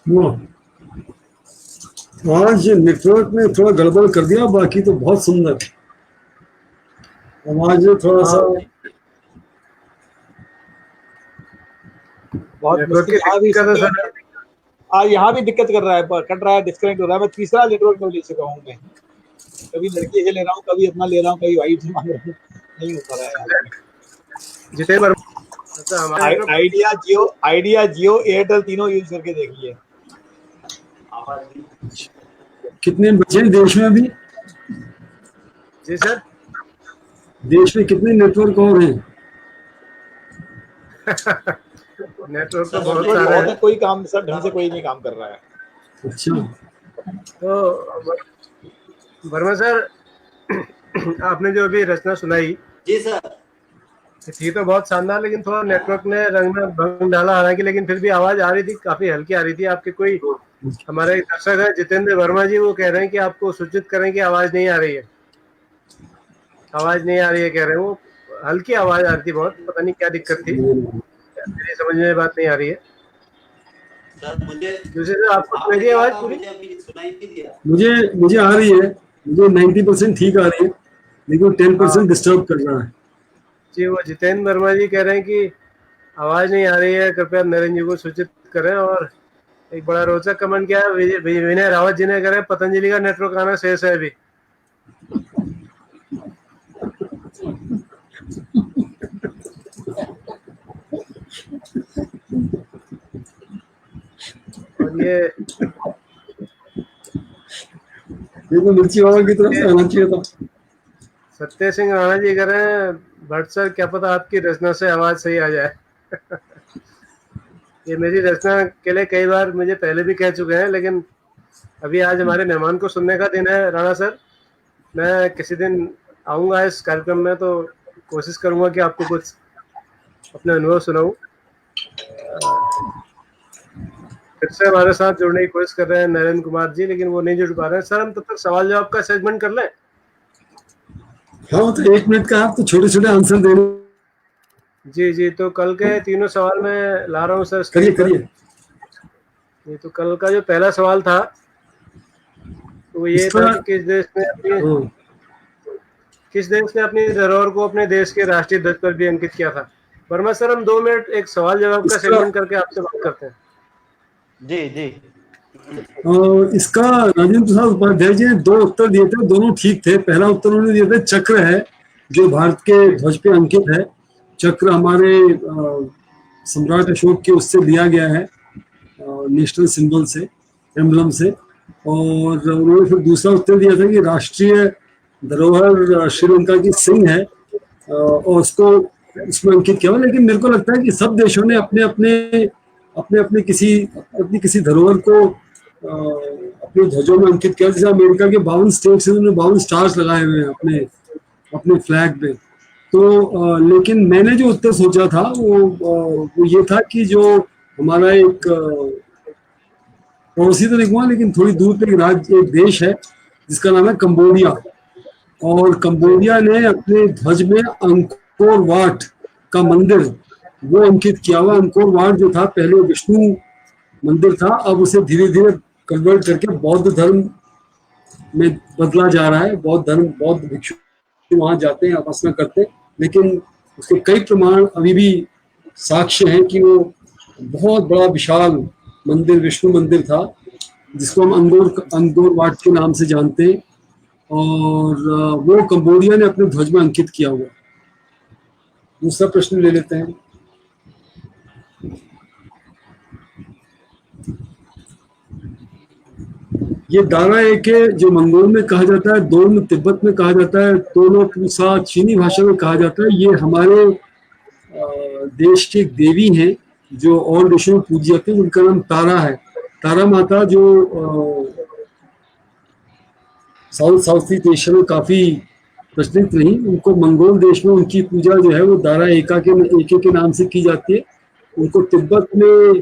वो आज नेटवर्क ने थोड़ा गड़बड़ कर दिया, बाकी तो बहुत सुंदर आवाज थोड़ा सा बहुत नेटवर्क की मुश्किल यहाँ भी दिक्कत है सर। यहाँ भी दिक्कत कर रहा है, कट रहा है, डिस्कनेक्ट हो रहा है। मैं तीसरा नेटवर्क में ले चुका हूँ मैं, कभी लड़की से ले रहा हूँ, कभी अपना ले रहा हूँ, कभी वाइफ से मांग रहा हूँ, नहीं हो पा रहा है यार। जितेंद्र अच्छा हमारे आइडिया जियो एयरटेल तीनों यूज करके देखिए। कितने बचे देश में अभी? जी सर देश में कितने नेटवर्क और हैं? नेटवर्क तो बहुत नेटवर्क सारे बहुत है, हैं। कोई काम सर ढंग से कोई नहीं काम कर रहा है। अच्छा, तो वर्मा सर आपने जो अभी रचना सुनाई जी सर, थी तो बहुत शानदार, लेकिन थोड़ा नेटवर्क ने रंग में भंग डाला हालांकि, लेकिन फिर भी आवाज आ रही थी, काफी हल्की आ रही थी। आपके कोई हमारे एक दर्शक है जितेंद्र वर्मा जी, वो कह रहे हैं कि आपको सूचित करें कि आवाज नहीं आ रही है, आवाज नहीं आ रही है कह रहे हैं। वो हल्की आवाज आ रही थी बहुत, पता नहीं क्या दिक्कत थी, मेरी समझ में बात नहीं आ रही है। सर मुझे दूसरे से आपको मेरी आवाज पूरी सुनाई नहीं दिया। मुझे आ रही है, मुझे 90% ठीक आ रही है, लेकिन 10% डिस्टर्ब कर रहा है। जी वो जितेंद्र वर्मा जी कह रहे हैं कि आवाज नहीं आ रही है, कृपया नरेंद्र जी को सूचित करें। और एक बड़ा रोचक कमेंट किया है विनय रावत जी ने, कह रहे हैं पतंजलि का नेटवर्क आना शेष है अभी। और ये तो मिर्ची वाला की तरफ से आना चाहिए था। सत्य सिंह राणा जी कह रहे हैं भट्ट सर क्या पता आपकी रचना से आवाज सही आ जाए। ये मेरी रचना के लिए कई बार मुझे पहले भी कह चुके हैं, लेकिन अभी आज हमारे मेहमान को सुनने का दिन है। राणा सर, मैं किसी दिन आऊंगा इस कार्यक्रम में, तो कोशिश करूंगा कि आपको कुछ अपने अनुभव सुनाऊं। फिर से हमारे साथ जुड़ने की कोशिश कर रहे हैं नरेंद्र कुमार जी, लेकिन वो नहीं जुड़ पा रहे हैं। सर हम तब तक सवाल जवाब का सेगमेंट कर लें। हाँ, तो 1 मिनट का आप तो छोटे छोटे आंसर दे रहे। जी जी, तो कल के तीनों सवाल मैं ला रहा हूँ सर। करिए। ये तो कल का जो पहला सवाल था वो ये था कि किस देश ने अपनी धरोहर को अपने देश के राष्ट्रीय ध्वज पर भी अंकित किया था। वर्मा सर हम 2 मिनट एक सवाल जवाब का सेगमेंट करके आपसे बात करते हैं। जी जी। इसका राजेंद्र प्रसाद उपाध्याय जी ने 2 उत्तर दिए थे, दोनों ठीक थे। पहला उत्तर उन्होंने दिया था चक्र है, जो भारत के ध्वज पे अंकित है। चक्र हमारे सम्राट अशोक के उससे लिया गया है, नेशनल सिंबल से, एम्बलम से। और उन्होंने फिर दूसरा उत्तर दिया था कि राष्ट्रीय धरोहर श्रीलंका की सिंह है, और उसको उसमें अंकित किया हुआ। लेकिन मेरे को लगता है कि सब देशों ने अपने अपने किसी धरोहर को अपने ध्वजों में अंकित किया। जैसे अमेरिका के 52 स्टेट्स हैं, उन्होंने 52 स्टार्स लगाए हुए हैं अपने अपने फ्लैग पे। तो लेकिन मैंने जो उत्तर सोचा था वो ये था कि जो हमारा एक पड़ोसी तो नहीं कहूँगा, लेकिन थोड़ी दूर पे एक देश है जिसका नाम है कंबोडिया। और कंबोडिया ने अपने ध्वज में अंकोर वाट का मंदिर वो अंकित किया हुआ। अंकोर वाट जो था पहले विष्णु मंदिर था, अब उसे धीरे धीरे कन्वर्ट करके बौद्ध धर्म में बदला जा रहा है। बौद्ध भिक्षु वहां जाते हैं, उपासना करते हैं, लेकिन उसके कई प्रमाण अभी भी साक्ष्य हैं कि वो बहुत बड़ा विशाल मंदिर, विष्णु मंदिर था, जिसको हम अंगोर वाट के नाम से जानते हैं। और वो कंबोडिया ने अपने ध्वज में अंकित किया हुआ। दूसरा प्रश्न ले लेते हैं। ये दारा एके जो मंगोल में कहा जाता है, दोल तिब्बत में कहा जाता है, तोलो पूसा चीनी भाषा में कहा जाता है। ये हमारे देश की एक देवी हैं जो और देशों में पूजी जाती है, उनका नाम तारा है। तारा माता जो साउथ ईस्ट एशिया में काफी प्रचलित रही, उनको मंगोल देश में उनकी पूजा जो है वो दारा एके के नाम से की जाती है। उनको तिब्बत में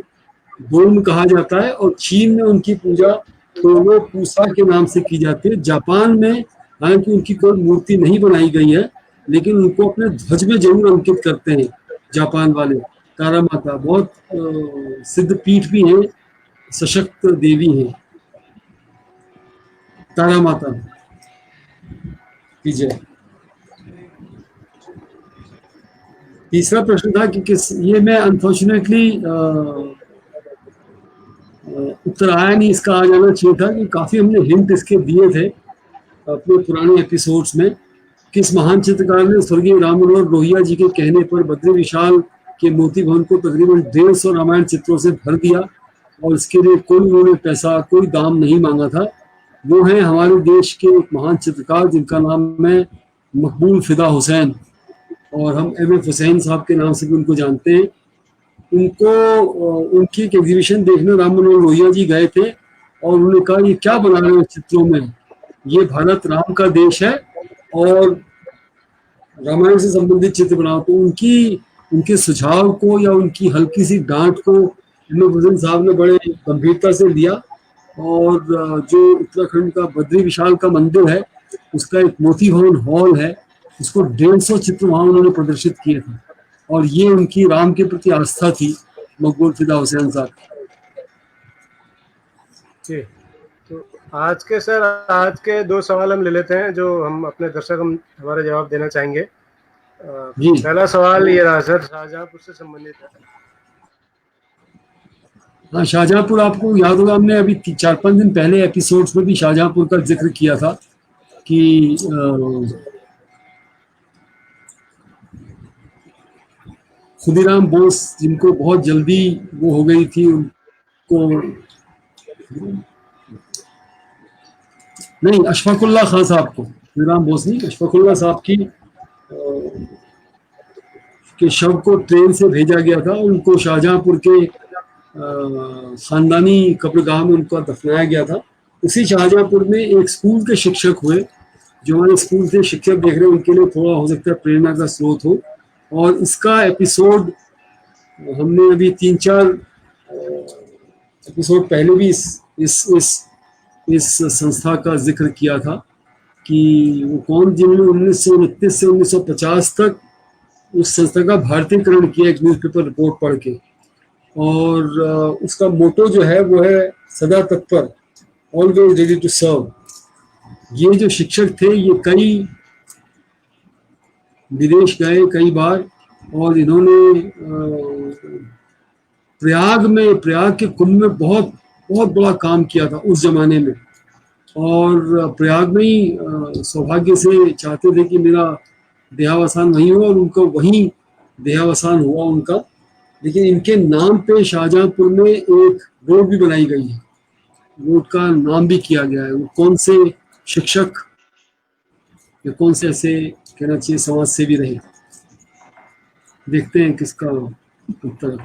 दोल्म कहा जाता है, और चीन में उनकी पूजा तोलो पूसा के नाम से की जाती है। जापान में हालांकि उनकी कोई मूर्ति नहीं बनाई गई है, लेकिन उनको अपने ध्वज में जरूर अंकित करते हैं जापान वाले। तारा माता बहुत सिद्ध पीठ भी है, सशक्त देवी है तारा माता की जय। तीसरा प्रश्न था कि ये मैं अनफॉर्चुनेटली उत्तर आया नहीं, इसका आ जाना चाहिए था कि काफी हमने हिंट इसके दिए थे अपने पुराने एपिसोड्स में। किस महान चित्रकार ने स्वर्गीय राम मनोहर लोहिया जी के कहने पर बद्री विशाल के मोती भवन को तकरीबन 150 रामायण चित्रों से भर दिया, और इसके लिए कोई उन्होंने पैसा, कोई दाम नहीं मांगा था। वो है हमारे देश के एक महान चित्रकार जिनका नाम है मकबूल फिदा हुसैन, और हम MF हुसैन साहब के नाम से भी उनको जानते हैं। उनको उनकी एक एग्जीबिशन देखने राम मनोहर लोहिया जी गए थे, और उन्होंने कहा ये क्या बना रहे हो चित्रों में, ये भारत राम का देश है और रामायण से संबंधित चित्र बनाओ। तो उनके सुझाव को या उनकी हल्की सी डांट को MF हुसैन साहब ने बड़े गंभीरता से लिया, और जो उत्तराखंड का बद्री विशाल का मंदिर है उसका एक मोती भवन हॉल है, उसको 150 चित्र वहां उन्होंने प्रदर्शित किए थे, और ये उनकी राम के प्रति आस्था थी मकबूल फिदा हुसैन साहब। जी, तो आज के 2 सवाल हम ले लेते हैं जो हम अपने दर्शक हमारे जवाब देना चाहेंगे। पहला सवाल ये रहा सर, शाहजहांपुर से संबंधित है। हाँ, शाहजहांपुर आपको याद होगा, हमने अभी 4-5 दिन पहले एपिसोड्स में भी शाहजहांपुर का जिक्र किया था कि खुदीराम बोस जिनको बहुत जल्दी वो हो गई थी, उनको नहीं, अशफाकुल्ला खान साहब को, खुदीराम बोस नहीं, अशफाकुल्ला साहब की के शव को ट्रेन से भेजा गया था, उनको शाहजहांपुर के खानदानी कब्रगाह में उनको दफनाया गया था। उसी शाहजहांपुर में एक स्कूल के शिक्षक हुए, जो हमारे स्कूल से शिक्षक देख रहे हैं उनके लिए थोड़ा हो सकता है प्रेरणा का स्रोत हो। और इसका एपिसोड हमने अभी 3-4 एपिसोड पहले भी इस संस्था का जिक्र किया था कि वो कौन जिन्होंने 1929 से 1950 तक उस संस्था का भारतीयकरण किया एक न्यूज़पेपर रिपोर्ट पढ़ के। और उसका मोटो जो है वो है सदा तत्पर, ऑलवेज रेडी टू सर्व। ये जो शिक्षक थे ये कई विदेश गए कई बार, और इन्होंने प्रयाग के कुंभ में बहुत बहुत बड़ा काम किया था उस जमाने में। और प्रयाग में ही सौभाग्य से चाहते थे कि मेरा देहावसान वहीं हो, और उनको वहीं देहावसान हुआ उनका। लेकिन इनके नाम पे शाहजहांपुर में एक रोड भी बनाई गई है, रोड का नाम भी किया गया है। वो कौन से शिक्षक या कौन से ऐसे कहना चाहिए समाज सेवी रहे, देखते हैं किसका उत्तर।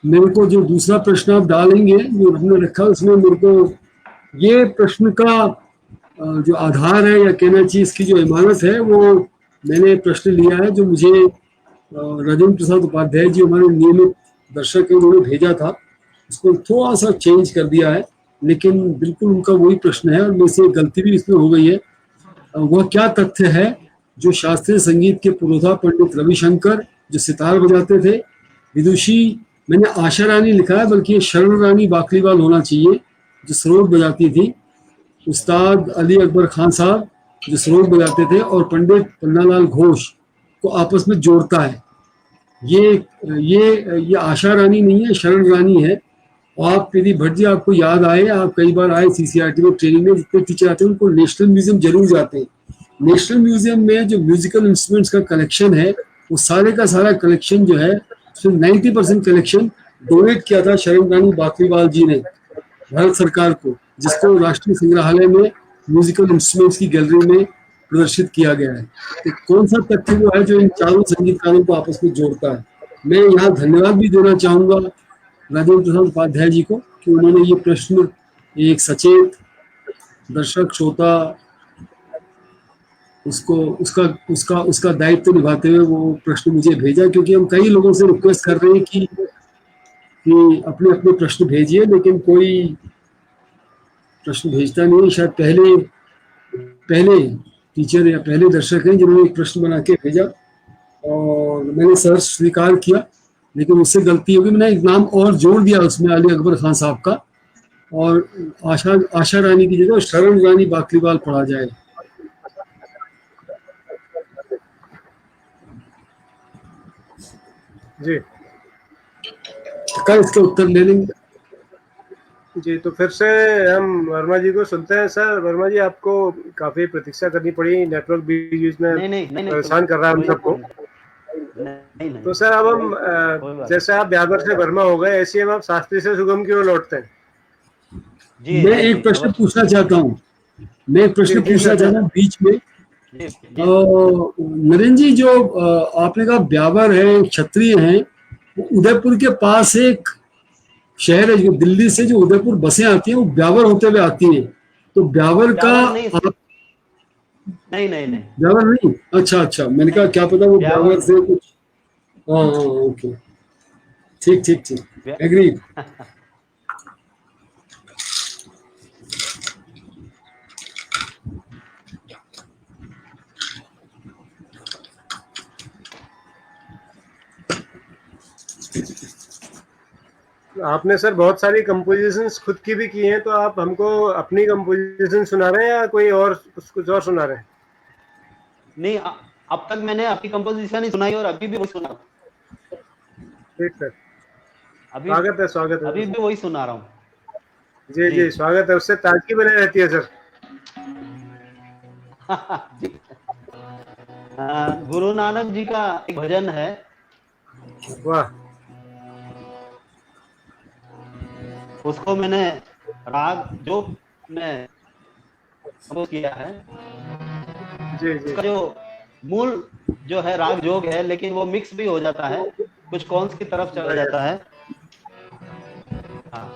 मेरे को जो दूसरा प्रश्न आप डालेंगे जो हमने रखा, उसमें मेरे को ये प्रश्न का जो आधार है या कहना चाहिए इसकी जो इमारत है, वो मैंने प्रश्न लिया है जो मुझे राजेंद्र प्रसाद उपाध्याय जी हमारे नियमित दर्शक हैं, उन्होंने भेजा था। उसको थोड़ा सा चेंज कर दिया है, लेकिन बिल्कुल उनका वही प्रश्न है और मेरे से गलती भी इसमें हो गई है। वह क्या तथ्य है जो शास्त्रीय संगीत के पुरोधा पंडित रविशंकर जो सितार बजाते थे, विदुषी, मैंने आशा रानी लिखा है बल्कि ये शरण रानी बाकलीवाल होना चाहिए, जो सरोद बजाती थी, उस्ताद अली अकबर खान साहब जो सरोद बजाते थे, और पंडित पन्नालाल घोष को आपस में जोड़ता है। ये आशा रानी नहीं है, शरण रानी है। और आप यदि भट्ट जी आपको याद आए, आप कई बार आए सीसीआरटी में ट्रेनिंग में, जितने टीचर आते हैं उनको नेशनल म्यूजियम जरूर जाते हैं। नेशनल म्यूजियम में जो म्यूजिकल इंस्ट्रूमेंट्स का कलेक्शन है, वो सारे का सारा कलेक्शन जो है, उसमें 90% कलेक्शन डोनेट किया था शरण रानी बाकलीवाल जी ने भारत सरकार को, जिसको राष्ट्रीय संग्रहालय में म्यूजिकल इंस्ट्रूमेंट्स की गैलरी में प्रदर्शित किया गया है। तो कौन सा तथ्य वो है जो इन चारों संगीतकारों को आपस में जोड़ता है? मैं यहाँ धन्यवाद भी देना चाहूंगा राजेंद्र प्रसाद उपाध्याय जी को कि उन्होंने ये प्रश्न एक सचेत दर्शक श्रोता उसको उसका दायित्व निभाते हुए वो प्रश्न मुझे भेजा, क्योंकि हम कई लोगों से रिक्वेस्ट कर रहे हैं कि अपने अपने प्रश्न भेजिए, लेकिन कोई प्रश्न भेजता नहीं है। शायद पहले टीचर या पहले दर्शक हैं जिन्होंने एक प्रश्न बना के भेजा और मैंने सर स्वीकार किया, लेकिन उससे गलती होगी, मैंने एक नाम और जोड़ दिया उसमें, अली अकबर खान साहब का, और आशा रानी की जगह शरण रानी बाकलीवाल पढ़ा जाए। जी कल इसके उत्तर ले लेंगे। जी, तो फिर से हम वर्मा जी को सुनते हैं। सर वर्मा जी, आपको काफी प्रतीक्षा करनी पड़ी, नेटवर्क बीच में परेशान कर रहा है हम सबको। तो सर अब हम जैसे आप व्यावर से वर्मा हो गए, ऐसे हम आप शास्त्री से सुगम की ओर लौटते हैं। मैं एक प्रश्न पूछना चाहता हूँ, बीच में। नरेंद्र जी, जो आपने कहा ब्यावर है, क्षत्रिय हैं, उदयपुर के पास एक शहर है जो दिल्ली से जो उदयपुर बसें आती हैं, वो ब्यावर होते हुए आती हैं। तो ब्यावर का नहीं ब्यावर नहीं, अच्छा, मैंने कहा क्या पता वो ब्यावर से कुछ। हाँ, ओके, ठीक, एग्री। आपने सर बहुत सारी कंपोजिशंस खुद की भी की हैं, तो आप हमको अपनी कंपोजिशन सुना रहे हैं या कोई और कुछ और सुना रहे हैं? नहीं, अब तक मैंने आपकी कंपोजिशन ही सुनाई और अभी भी वही सुना। ठीक सर, स्वागत है। अभी भी वही सुना रहा हूँ। जी, स्वागत है, उससे ताजगी बनी रहती है सर। गुरु नानक जी का एक भजन है। वाह। उसको मैंने राग जो में किया है, जी। उसका जो मूल जो है राग जोग है, लेकिन वो मिक्स भी हो जाता है, कुछ कौन्स की तरफ चला जाता है। हाँ।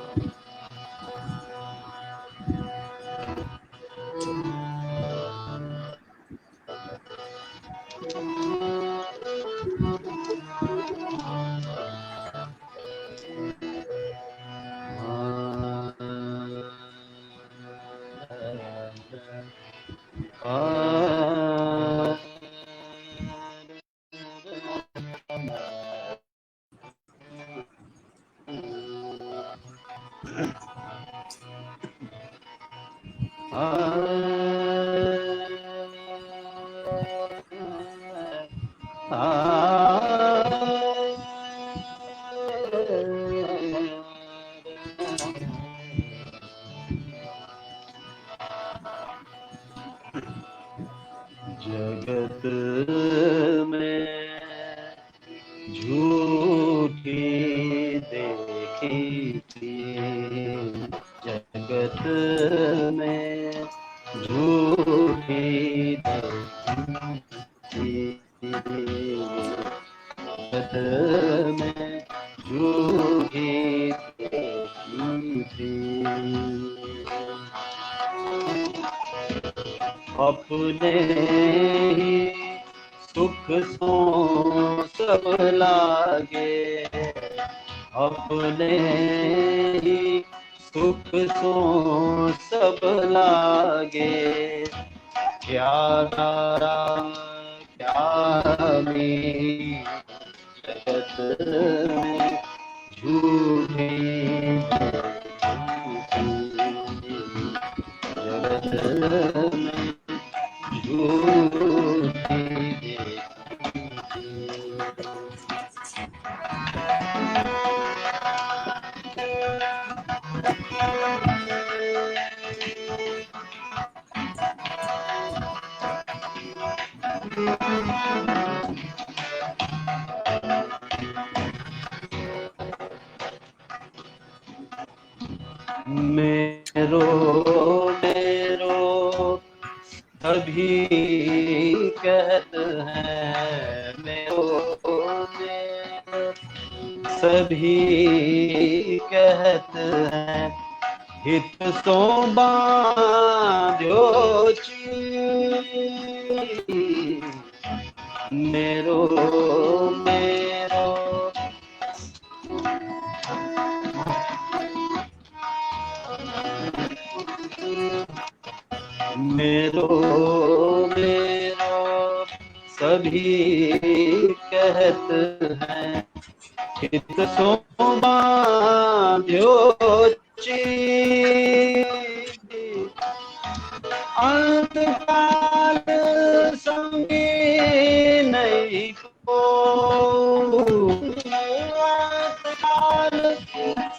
जगत में झूठी देखी थी, जगत में झूठी देखी थी, जगत में झूठी देखी थी। अपने ही सुख सो सब लागे, अपने ही सुख सो सब लागे, क्या तारा क्या मी जगत में झूठी जगत में मेरो मेरो सभी कहते हैं, मेरो सभी कहते हैं, हित सो बांध्यो मेरो मेरो मेरो मेरो सभी कहते हैं, हित सो बांध्यो अंतकाल संगी नहीं को, अंतकाल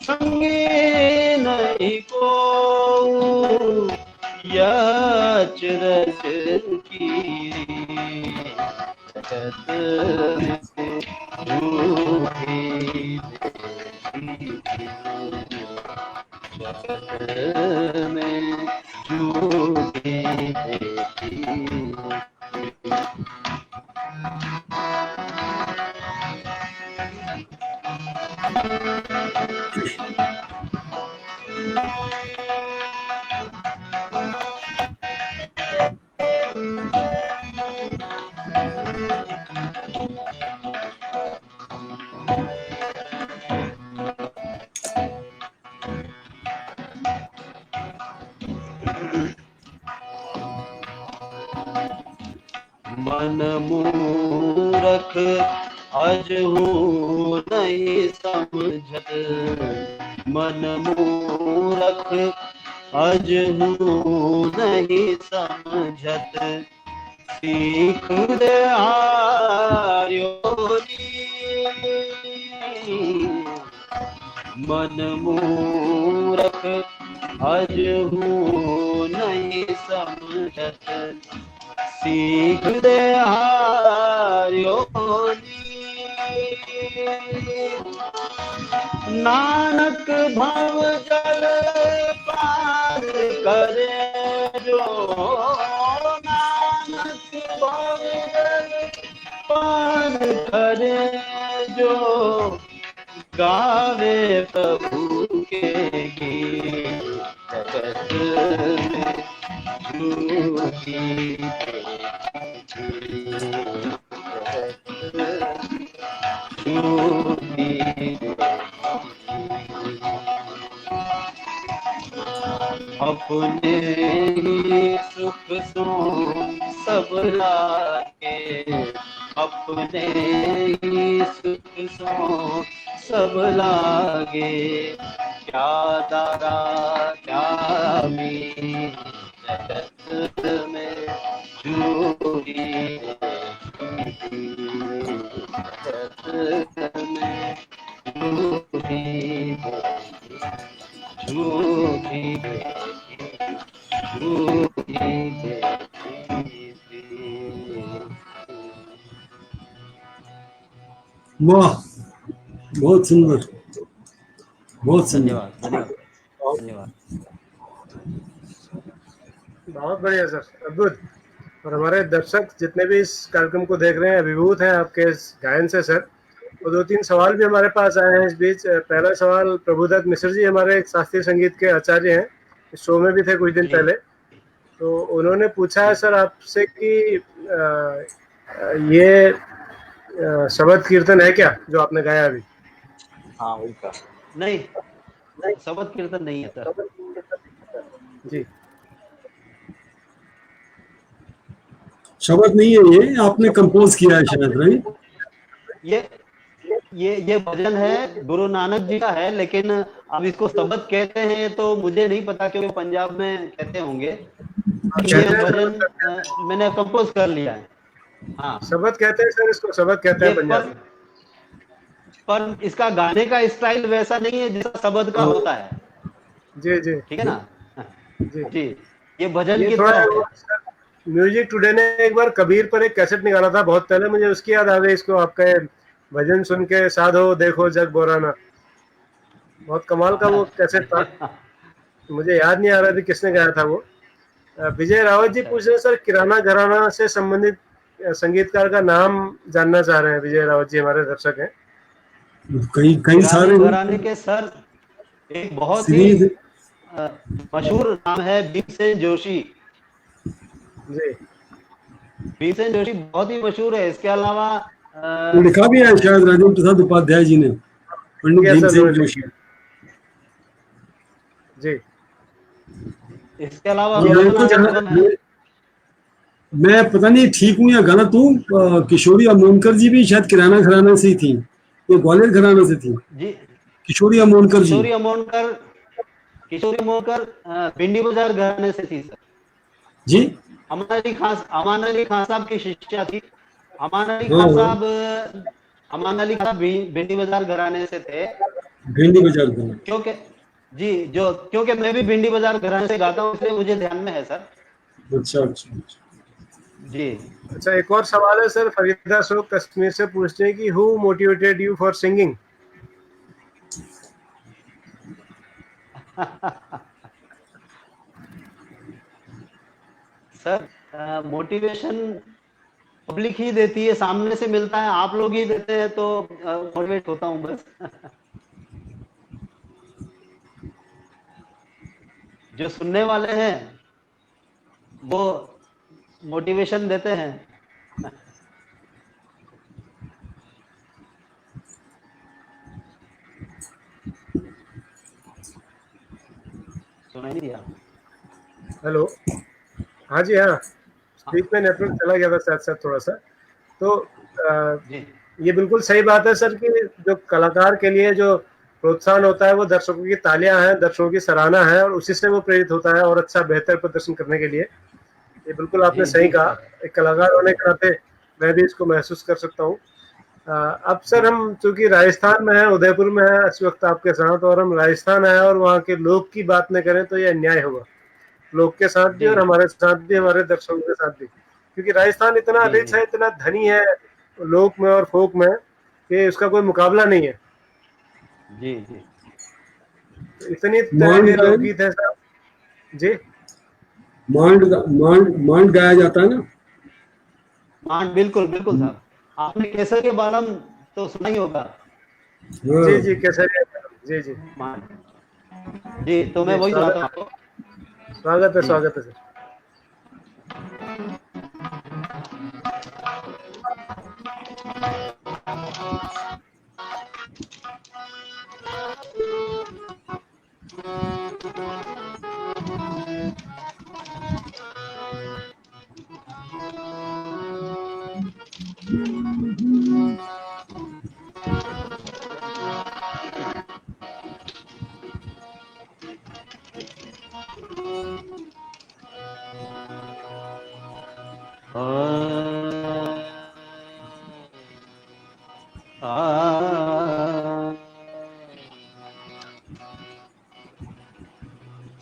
संगी नहीं को, अचरज की जगत में झूठी मन मूरख अजहू नहीं समझत, मन मूरख अजहू नहीं समझत, सीख दे आर्यो मन मूरख अजहू नहीं समझत, सीख दे हार्यो नानक भव जल पार करे जो, नानक भव जल पार करे जो, गावे प्रभु के गीत जगत में झूठी अपने ही सुख सो सब लागे, अपने ही सुख सो सब लागे, क्या दारा क्या मी जगत में झूठी वाह, बहुत सुंदर, बहुत सुंदर। धन्यवाद धन्यवाद धन्यवाद। बहुत बढ़िया सर, अद्भुत। और हमारे दर्शक जितने भी इस कार्यक्रम को देख रहे हैं अभिभूत हैं आपके इस गायन से सर। तो 2-3 सवाल भी हमारे पास आए हैं इस बीच। पहला सवाल, प्रभुदत्त मिश्र जी हमारे शास्त्रीय संगीत के आचार्य हैं, इस शो में भी थे कुछ दिन जी पहले। तो उन्होंने पूछा है सर आपसे कि ये शबद कीर्तन है क्या जो आपने गाया अभी? हाँ वही था। नहीं, शबद कीर्तन नहीं है सर। जी, शब्द नहीं है, ये आपने कंपोज किया है शायद, राइट? ये भजन है, गुरु नानक जी का है, लेकिन अब इसको शबद कहते हैं तो मुझे नहीं पता, क्योंकि पंजाब में कहते होंगे। ये कहते हैं भजन सर, मैंने कंपोज कर लिया है। हाँ, शबद कहते हैं सर, इसको शबद कहते ये हैं पंजाब में। पर इसका गाने का स्टाइल वैसा नहीं है जैसा शबद का होता है। जी जी ठीक है ना? जी। जी, ये भजन ये की थोड़ा तरह है। म्यूजिक टुडे ने एक बार कबीर पर एक कैसेट निकाला था बहुत पहले, मुझे उसकी याद आ गई इसको आपका ये भजन सुन के, साधो देखो जग बोराना। बहुत कमाल का वो कैसेट था, मुझे याद नहीं आ रहा था किसने गाया था वो। विजय रावत जी पूछ रहे हैं सर, किराना घराना से संबंधित संगीतकार का नाम जानना चाह रहे हैं। विजय रावत जी हमारे दर्शक हैं। कई कई सारे किराने घराने के सर एक बहुत ही श्री मशहूर नाम है भीमसेन जोशी। जी, भीमसेन जोशी बहुत ही मशहूर है। इसके अलावा लिखा भी है शायद राजेंद्र प्रसाद उपाध्याय जी ने, पंडित ठीक है सर, भीमसेन जोशी। जी। इसके अलावा और मेरे को विश्वनाथ है। मैं पता नहीं ठीक हूँ या गलत हूँ, किशोरी अमोनकर जी भी शायद किराना घराना से ही थी, ये ग्वालियर घराना से थी। जी, किशोरी अमोनकर जी। किशोरी अमोनकर भिंडी बाजार घराने से थी सर। जी, अमान अली खान साहब की शिष्या थी। अमान अली हाँ, खान साहब भिंडी बाजार घराने से थे। भिंडी बाजार घराना। क्योंकि मैं भी भिंडी बाजार घराने से गाता हूँ, इसलिए मुझे ध्यान में है सर। अच्छा अच्छा अच्छा। जी। अच्छा, एक और सवाल है सर, फरीदा शोक कश्मीर से पूछते हैं कि who motivated you for singing? Sir motivation public ही देती है, सामने से मिलता है, आप लोग ही देते हैं, तो मोटिवेट होता हूँ बस। जो सुनने वाले हैं वो मोटिवेशन देते हैं। सुनाई नहीं दिया? हेलो, हाँ जी, हाँ, बीच में नेटवर्क चला गया था साथ साथ थोड़ा सा। तो जी ये बिल्कुल सही बात है सर कि जो कलाकार के लिए जो प्रोत्साहन होता है वो दर्शकों की तालियां हैं, दर्शकों की सराहना है, और उसी से वो प्रेरित होता है और अच्छा बेहतर प्रदर्शन करने के लिए। ये बिल्कुल आपने जी सही जी कहा। सर। एक कलाकार होने के नाते मैं भी इसको महसूस कर सकता हूँ। अब सर हम चूंकि राजस्थान में है, उदयपुर में है इस वक्त आपके साथ, और हम राजस्थान आए और वहाँ के लोग की बात न करें तो ये अन्याय होगा, लोग के साथ भी जी और हमारे साथ भी, हमारे दर्शकों के साथ भी। क्योंकि राजस्थान इतना जी रिच जी है, इतना धनी है लोक में और फोक में, कि उसका कोई मुकाबला नहीं है। जी जी। इतनी तरह मांड के गायन, लोकगीत है सर। जी, मांड गाया जाता है ना। हाँ बिल्कुल बिल्कुल साहब। आपने केसर के बालम तो सुना ही होगा। जी हाँ, जी, कैसे? जी जी जी, तो मैं जी, वही सुनाता स्वागत, हूँ आपको। स्वागत है, जी स्वागत है सर।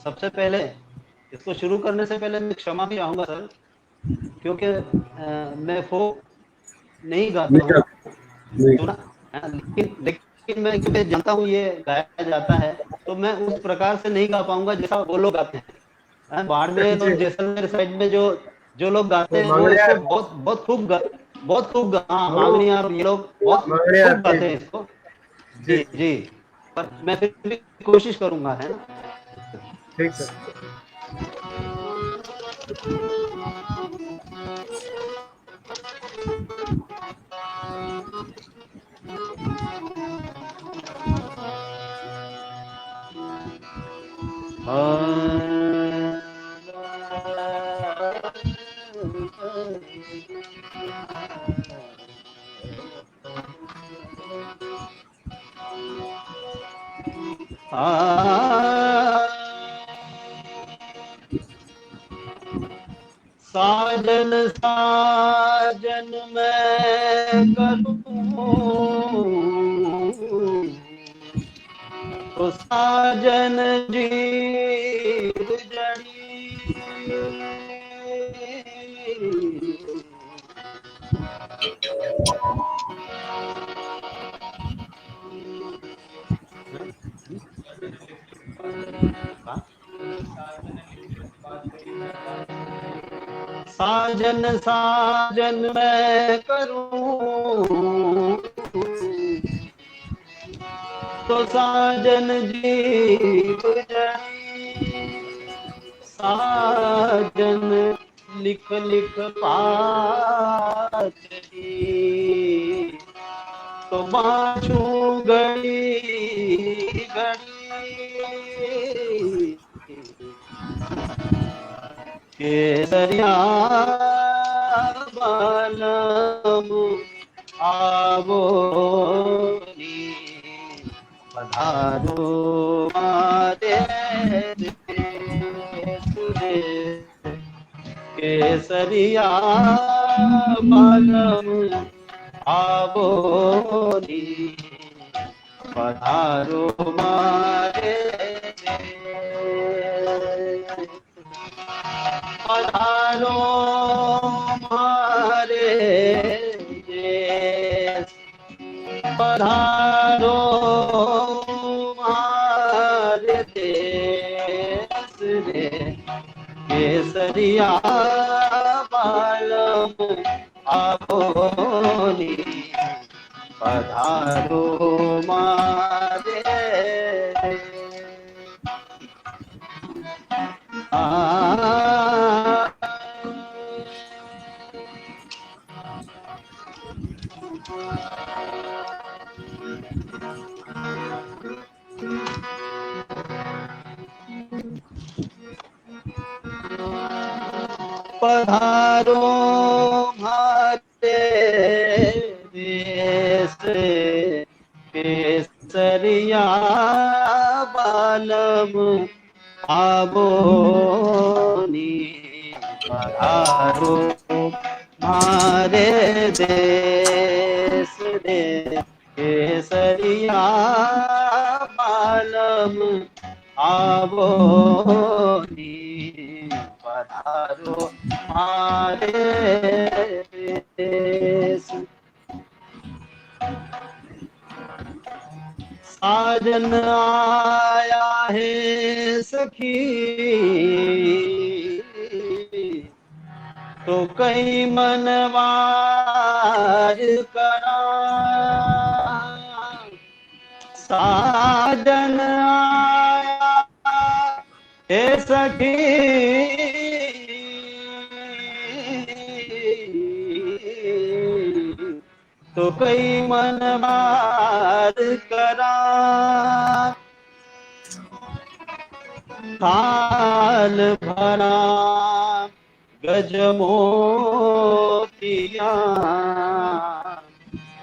सबसे पहले इसको शुरू करने से पहले मैं क्षमा भी चाहूंगा सर, क्योंकि मैं फोक नहीं गाता हूँ, सुना, लेकिन मैं क्योंकि जानता हूँ ये गाया जाता है, तो मैं उस प्रकार से नहीं गा पाऊंगा जैसा वो लोग गाते हैं। बाड़मेर और जैसलमेर साइड में जो लोग गाते हैं वो इसको बहुत खूब हाँ, मांगनिया और ये लोग बहुत खूब गाते हैं इसको। जी जी, पर मैं फिर भी कोशिश करूंगा, है ना। ठीक सर। साजन साजन मैं करूं तो साजन जी जड़ी, साजन साजन मैं करूं तो साजन जी साजन लिख लिख पाचरी तो बाछू गड़ी गड़ी केसरिया बालम आवो पधारो मारे केसरिया बालम आवो पधारो मारे पधारो मारे देश, पधारो मारे देश रे केसरिया बालम आवोनी पधारो मारे पधारो मारे देश केसरिया बालम आवोनी पधारो मारे देश रे केसरिया बालम आवोनी पधारो मारे देश। साजन आया है सखी तो कई मनवार करा, साजन आया है सखी तो कई मनवार करा, थाल भरा गजमोतिया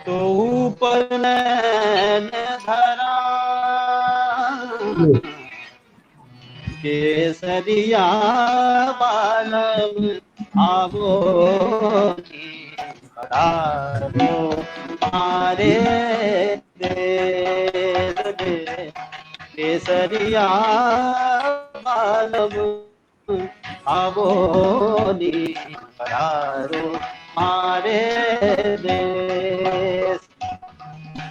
तो ऊपर नैन धरा, केसरिया बालम आवो पधारो मारे देश दे केसरिया बालम आवोनी पधारो मारे देश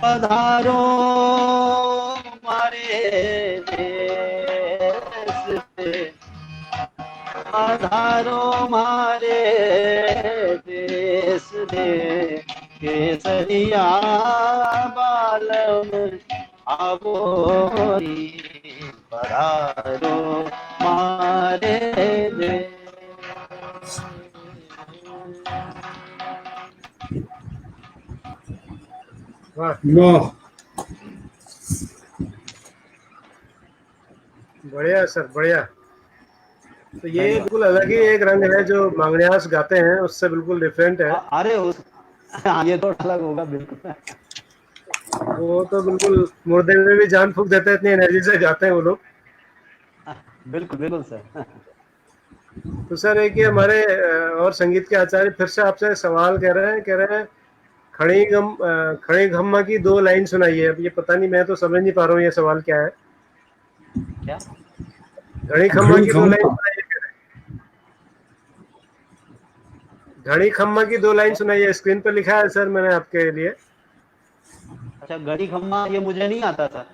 पधारो मारे देश दे पधारो मारे देश दे केसरिया बालम आवोनी पधारो मारे देश। वाह, वाह, बढ़िया सर, बढ़िया। तो ये बिल्कुल अलग ही एक रंग है जो मांगण्यास गाते हैं, उससे बिल्कुल डिफरेंट है। अरे ये तो अलग होगा बिल्कुल। वो तो बिल्कुल मुर्दे में भी जान फूंक देते हैं, इतनी एनर्जी से गाते हैं वो लोग। बिल्कुल बिल्कुल सर। तो सर एक ये हमारे और संगीत के आचार्य फिर से आपसे सवाल कह रहे हैं खड़ी गम्मा की 2 लाइन सुनाइए। अब ये पता नहीं, मैं तो समझ नहीं पा रहा हूँ ये सवाल क्या है। क्या घड़ी खम्मा घड़ी की 2 लाइन खम्मा। सुनाइए कह रहे हैं। घड़ी खम्मा की 2 लाइन सुनाइए, स्क्रीन पर लिखा है सर मैंने आपके लिए। अच्छा, गड़ी खम्मा ये मुझे नहीं आता था।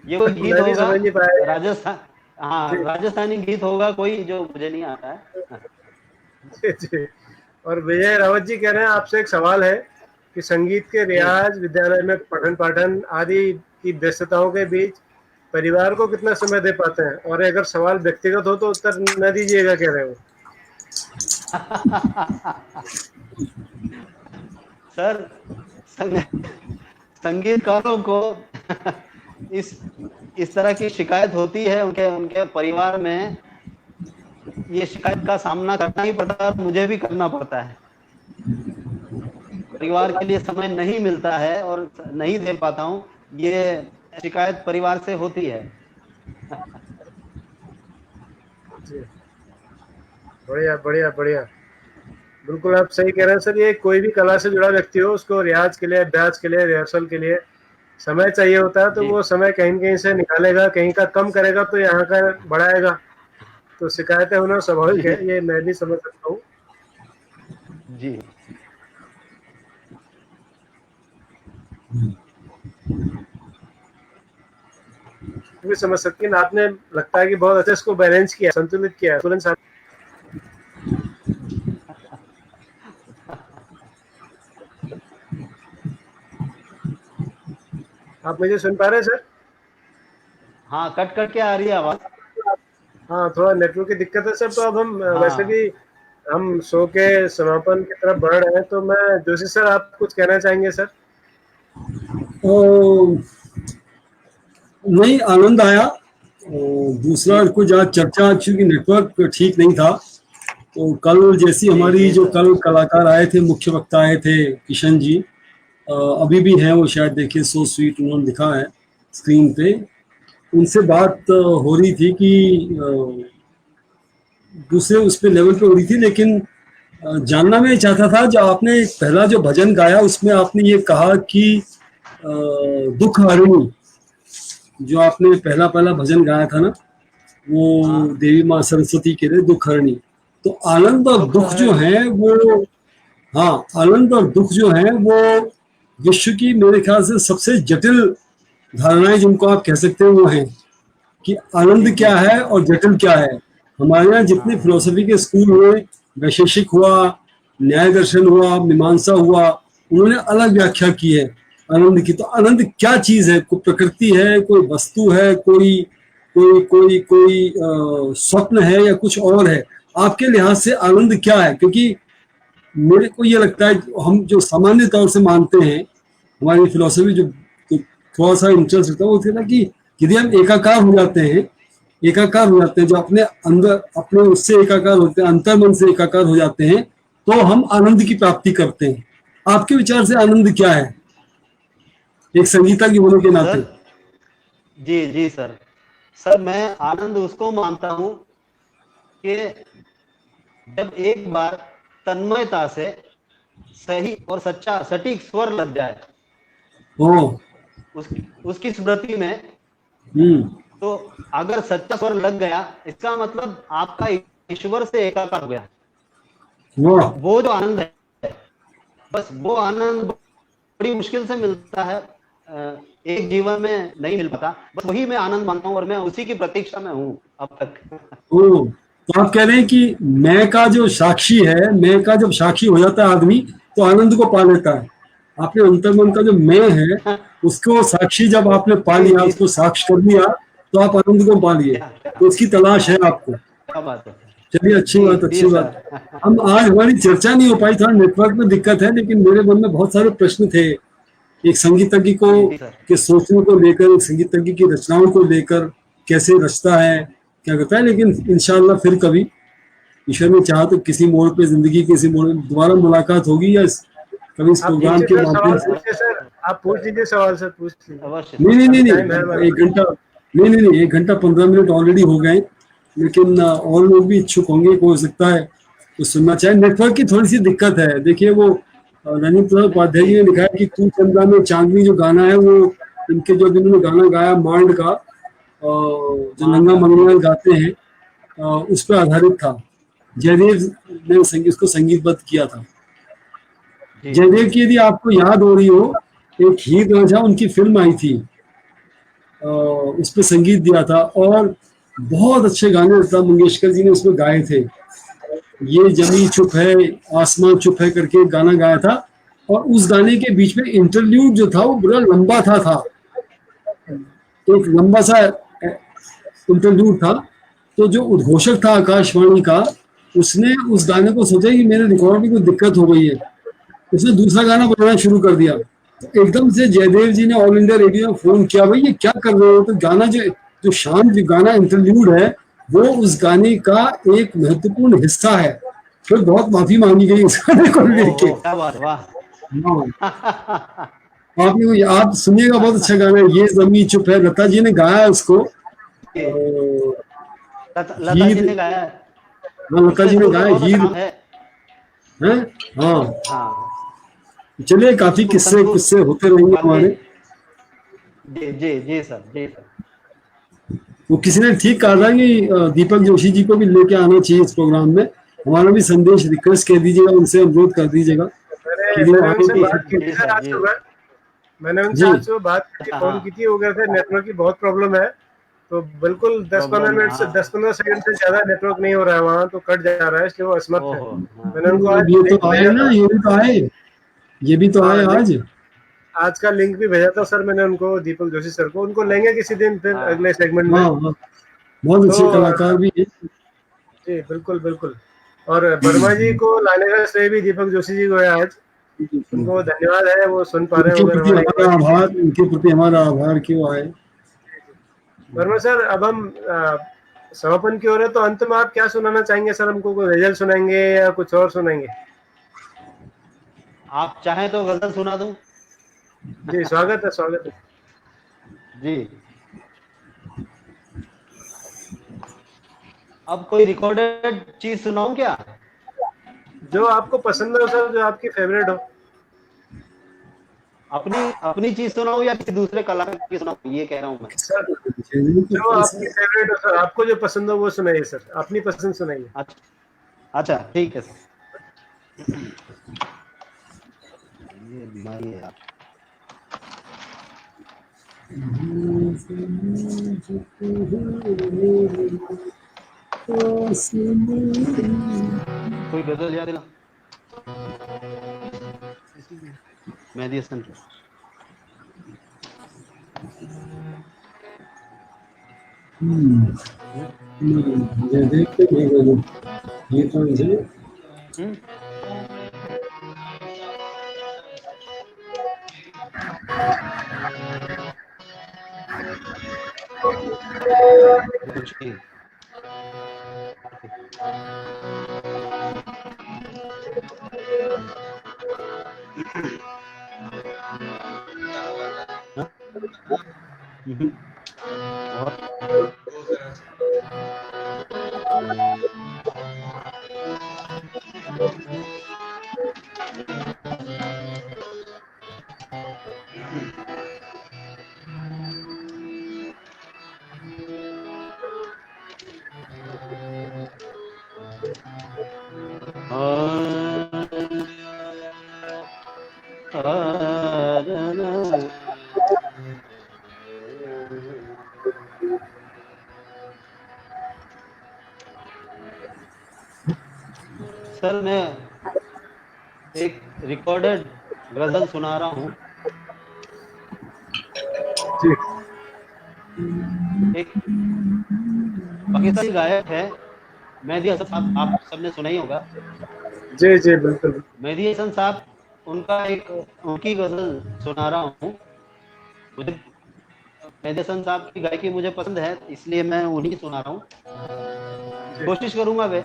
ये कोई गीत मैं भी होगा समझ नहीं पाया। राजस्थान, हाँ जी राजस्थानी गीत होगा कोई जो मुझे नहीं आता है। जी जी। और विजय रावत जी कह रहे हैं आपसे एक सवाल है कि संगीत के जी रियाज, विद्यालय में पठन पाठन आदि की व्यस्तताओं के बीच परिवार को कितना समय दे पाते हैं, और अगर सवाल व्यक्तिगत हो तो उत्तर न दीजिएगा कह रहे हो। सर संगीतकारों को इस इस तरह की शिकायत होती है, उनके उनके परिवार में ये शिकायत का सामना करना ही पड़ता है, मुझे भी करना पड़ता है। परिवार के लिए समय नहीं मिलता है और नहीं दे पाता हूँ, ये शिकायत परिवार से होती है। जी, बढ़िया बढ़िया बढ़िया। बिल्कुल आप सही कह रहे हैं सर। ये कोई भी कला से जुड़ा व्यक्ति हो, उसको रियाज के लिए, अभ्यास के लिए, रिहर्सल के लिए समय चाहिए होता है। तो जी वो समय कहीं न कहीं से निकालेगा, कहीं का कम करेगा तो यहाँ का बढ़ाएगा। तो शिकायतें होना स्वाभाविक जी है, ये मैं भी समझ सकता हूँ। जी भी समझ सकती है। आपने लगता है कि बहुत अच्छे इसको बैलेंस किया, संतुलित किया, तुरंत साथ। आप मुझे सुन पा रहे हैं सर? हाँ, कट कट के आ रही है आवाज। हाँ, थोड़ा नेटवर्क की दिक्कत है सर। तो अब हम वैसे हाँ भी हम शो के समापन की तरफ बढ़ रहे हैं। तो मैं जोशी सर, आप कुछ कहना चाहेंगे सर? नहीं, आनंद आया। दूसरा जी कुछ आज चर्चा, चूंकि नेटवर्क ठीक नहीं था, तो कल जैसी जी हमारी जी जो सर। कल कलाकार आए थे, मुख्य वक्ता आए थे किशन जी, अभी भी हैं वो, शायद देखिए सो स्वीट उन्होंने लिखा है स्क्रीन पे। उनसे बात हो रही थी कि दूसरे उस पे लेवल पे हो रही थी, लेकिन जानना मैं चाहता था, जो आपने पहला जो भजन गाया उसमें आपने ये कहा कि दुख हरणी, जो आपने पहला पहला भजन गाया था ना, वो हाँ, देवी माँ सरस्वती के लिए दुख हरणी। तो आनंद और दुख दुख जो हरणी। है वो, हाँ, आनंद और दुख जो है वो विश्व की मेरे ख्याल से सबसे जटिल धारणाएं जिनको आप कह सकते हैं वो हैं कि जी आनंद जी क्या है और जटिल क्या है। हमारे यहाँ जितने हाँ फिलोसफी के स्कूल हुए, वैशेषिक हुआ, न्याय दर्शन हुआ, मीमांसा हुआ, उन्होंने अलग व्याख्या की है आनंद की। तो आनंद क्या चीज है? कोई प्रकृति है, कोई वस्तु है, कोई कोई कोई कोई स्वप्न है, या कुछ और है? आपके लिहाज से आनंद क्या है? क्योंकि मेरे को ये लगता है, हम जो सामान्य तौर से मानते हैं, हमारी फिलोसफी जो तो थोड़ा सा इंटरेस्ट रखता है, वो कहता है कि यदि हम एकाकार हो जाते हैं, एकाकार हो जाते हैं, जो अपने अंदर अपने उससे एकाकार होते हैं, अंतर्मन से एकाकार हो जाते हैं, तो हम आनंद की प्राप्ति करते हैं। आपके विचार से आनंद क्या है, एक संगीता की होने के नाते? सर। जी जी सर। सर मैं आनंद उसको मानता हूँ कि जब एक बार तन्मयता से सही और सच्चा सटीक स्वर लग जाए ओ, उसकी स्मृति में, हम्म, तो अगर सच्चा स्वर लग गया, इसका मतलब आपका ईश्वर से एकाकार हो गया। वाह, वो जो आनंद है, बस वो आनंद बड़ी मुश्किल से मिलता है, एक जीवन में नहीं मिल पाता। बस वही मैं आनंद मानता हूँ और मैं उसी की प्रतीक्षा में हूँ अब तक। ओ, तो आप कह रहे हैं कि मैं का जो साक्षी है, मैं का जब साक्षी हो जाता है आदमी, तो आनंद को पा लेता है। आपने अंतर्मन का जो मैं है, उसको साक्षी जब आपने पा जी लिया, जी, उसको साक्ष कर लिया, तो आप आनंद को पा लिए। क्या क्या तो इसकी तलाश है आपको। क्या बात है। चलिए, अच्छी जी बात, जी अच्छी बात। सर। हम आज हमारी चर्चा नहीं हो पाई, थोड़ा नेटवर्क में दिक्कत है, लेकिन मेरे मन में बहुत सारे प्रश्न थे। एक संगीतज्ञ को जी जी सर। के सोचने को लेकर, एक संगीतज्ञ की रचनाओं को लेकर, कैसे रचता है, क्या करता है। लेकिन इंशाल्लाह फिर कभी ईश्वर ने चाहा तो किसी मोड़ पे, जिंदगी के किसी मोड़ में दोबारा मुलाकात होगी, या कभी इस आप जी प्रोग्राम पूछिए के सर, माध्यम सवाल से। पूछिए सर, आप पूछ लीजिए सवाल सर, पूछ लीजिए। अवश्य नहीं नहीं नहीं अभी टाइम है नहीं, हमारे एक पास। घंटा, नहीं नहीं नहीं, 1 घंटा 15 मिनट ऑलरेडी हो गए। लेकिन और लोग भी इच्छुक होंगे, हो सकता है तो सुनना चाहे। नेटवर्क की थोड़ी सी दिक्कत है। देखिए, वो रनिंग प्रसाद उपाध्याय जी जी ने लिखा है कि तू चंदा में चांदनी, जो गाना है वो इनके, जो इन्होंने गाना गाया मांड का, जो मान नंगा का जी मंगल गाते हैं, उस पर आधारित था। जयदेव ने संगीत को संगीतबद्ध किया था। जी जयदेव की, यदि आपको याद हो रही हो, एक हीर रांझा उनकी फिल्म आई थी, उस पर संगीत दिया था, और बहुत अच्छे गाने लता मंगेशकर जी ने उसमें गाए थे। ये जमी चुप है, आसमान चुप है करके एक गाना गाया था। और उस गाने के बीच में इंटरल्यूड जो था वो बड़ा लंबा था। एक लंबा सा इंटरल्यूड था। तो जो उद्घोषक था आकाशवाणी का, उसने उस गाने को सोचा कि मेरे रिकॉर्ड में कोई दिक्कत हो गई है, उसने दूसरा गाना बनाना शुरू कर दिया। तो एकदम से जयदेव जी ने ऑल इंडिया रेडियो में फोन किया, भाई ये क्या कर रहे हो। तो गाना जो जो शांत गाना इंटरल्यूड है, वो उस गाने का एक महत्वपूर्ण हिस्सा है। फिर बहुत माफी मांगी गई उस गाने को लेके। ओहो, क्या बात, वाह। हाँ, आपने, आप सुनिएगा, बहुत अच्छा गाना है ये जमी चुप है, लता जी ने गाया है उसको। ये लता जी हीर, ने गाया है। हाँ लता उसका जी ने सुर भी गाया बहुत अच्छा हीर नाम है। है। हाँ, हाँ, चलिए, काफी संतूर किस्से संतूर किस्से होते रहेंगे वाकई। हमारे। जी जी जी सर, जी सर। वो किसी ने ठीक कहा था कि दीपक जोशी जी को भी लेके आना चाहिए इस प्रोग्राम में। हमारा भी संदेश रिक्वेस्ट कह दीजिएगा, उनसे अनुरोध कर दीजिएगा कि मैंने वो मैंने उनसे आएंगे। बात की थी जी सर सर, आज जी। सुबह। मैंने उनसे जी, आज सुबह बात की थी, फोन हाँ, की थी, वो कह रहे थे नेटवर्क की बहुत प्रॉब्लम है। तो बिल्कुल 10-15 प्रॉब्लम, मिनट से, हाँ। 10-15 सेकंड से ज्यादा नेटवर्क नहीं हो रहा है वहाँ, तो कट जा रहा है, इसलिए वो असमर्थ है। ओहो, हाँ। मैंने उनको अब आज ये तो लिंक आए भेजा ना, था। ये भी तो आए, ये भी तो आए हाँ, लिंक आज। आज का लिंक भी भेजा था सर मैंने उनको, दीपक जोशी सर को। उनको लेंगे किसी दिन फिर हाँ, अगले सेगमेंट में। हाँ हाँ, बहुत तो अच्छे कलाकार भी हैं। जी बिल्कुल बिल्कुल। और वर्मा जी को लाने का श्रेय भी दीपक जोशी जी को है आज। उनको धन्यवाद है, वो सुन पा रहे हैं उनके अगर प्रति हमारी हमारा आवाज। आभार, उनके प्रति हमारा आभार कि वो आए। वर्मा सर, अब हम समापन की ओर है, तो अंत में आप क्या सुनाना चाहेंगे सर हमको? कोई गजल सुनाएंगे या कुछ और सुनाएंगे? आप चाहें तो गजल सुना दूं। जी स्वागत है, स्वागत है। जी, अब कोई रिकॉर्डेड चीज सुनाऊं क्या? जो आपको पसंद हो सर, जो आपकी फेवरेट हो। अपनी अपनी चीज सुनाऊं या किसी दूसरे कलाकार की सुनाऊं, ये कह रहा हूं मैं। सर जो आपकी फेवरेट हो सर, आपको जो पसंद हो वो सुनाइए सर, अपनी पसंद सुनाइए। अच्छा, अच्छा, ठीक है सर। ये बीमारी है यार। कोई गजल याद है ना? मेहदी हसन की। ये देखते हैं, ये कौन से। हम्म, कुछ नहीं। हाँ? और सर मैं एक रिकॉर्डेड गजल सुना रहा हूँ। जी एक पाकिस्तानी गायक है मेहदी हसन साहब, आप सबने सुना ही होगा। जी जी बिल्कुल। मेहदी हसन साहब, उनकी गजल सुना रहा हूँ। मुझे मेहदी हसन साहब की गायकी मुझे पसंद है, इसलिए मैं उन्हीं की सुना रहा हूँ। कोशिश करूंगा वे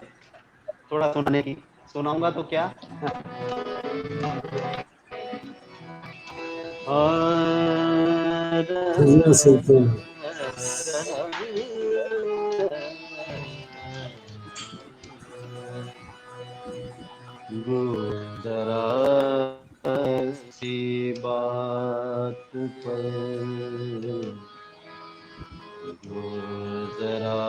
थोड़ा सुनाने की, सुनाऊंगा तो क्या। खन्ना सुल्तान। जरा सी बात पर, जरा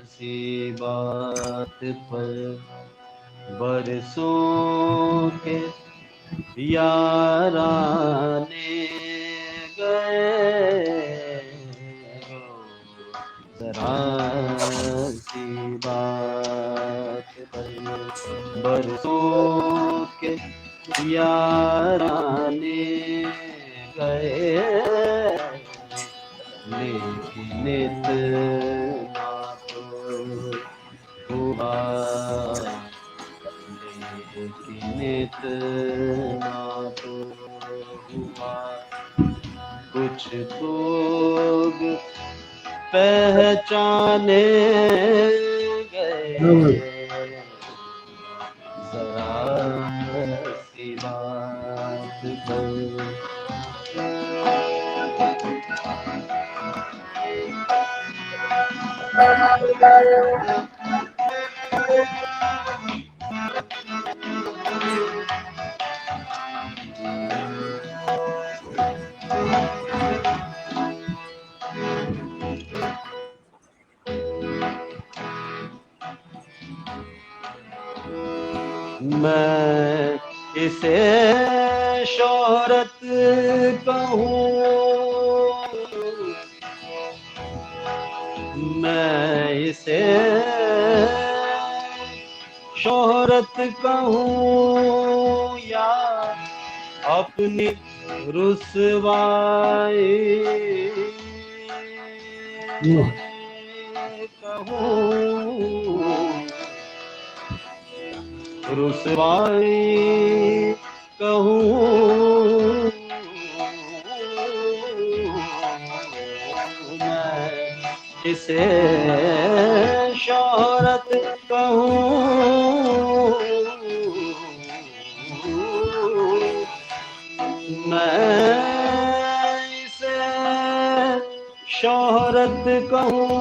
सी बात पर बरसों के याराने गए, जरा सी बात पर बरसों के याराने गए, लेकिन इतना तो हुआ, लेकिन इतना तो हुआ, कुछ लोग पहचाने गए, जरा सी बात पर। मैं इसे शोहरत कहूँ, मैं इसे शोहरत कहूँ या अपनी रुसवाई कहूँ, रुसवाई कहूँ, मैं इसे शोहरत कहूँ, मैं इसे शोहरत कहूँ,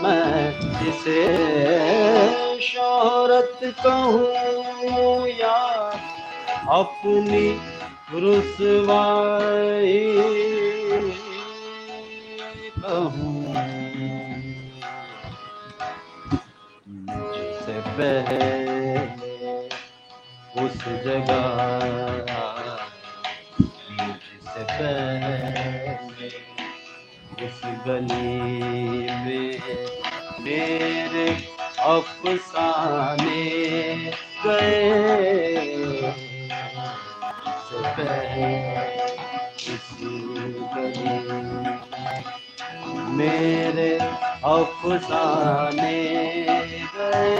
मैं इसे शोहरत कहूँ या अपनी रुसवाई कहूँ, मुझसे पहले उस जगह, मुझसे पहले उस गली में मेरे अफसाने गए, मुझसे पहले उस गली मेरे अफसाने गए,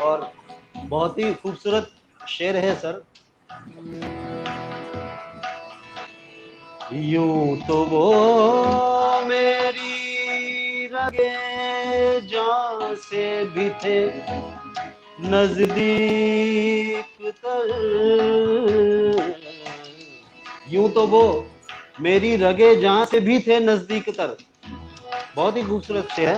और बहुत ही खूबसूरत शेर है सर। यूं तो वो मेरी रगे जान से भी थे नजदीक तर, यूं तो वो मेरी रगे जान से भी थे नजदीक तर। बहुत ही खूबसूरत से है।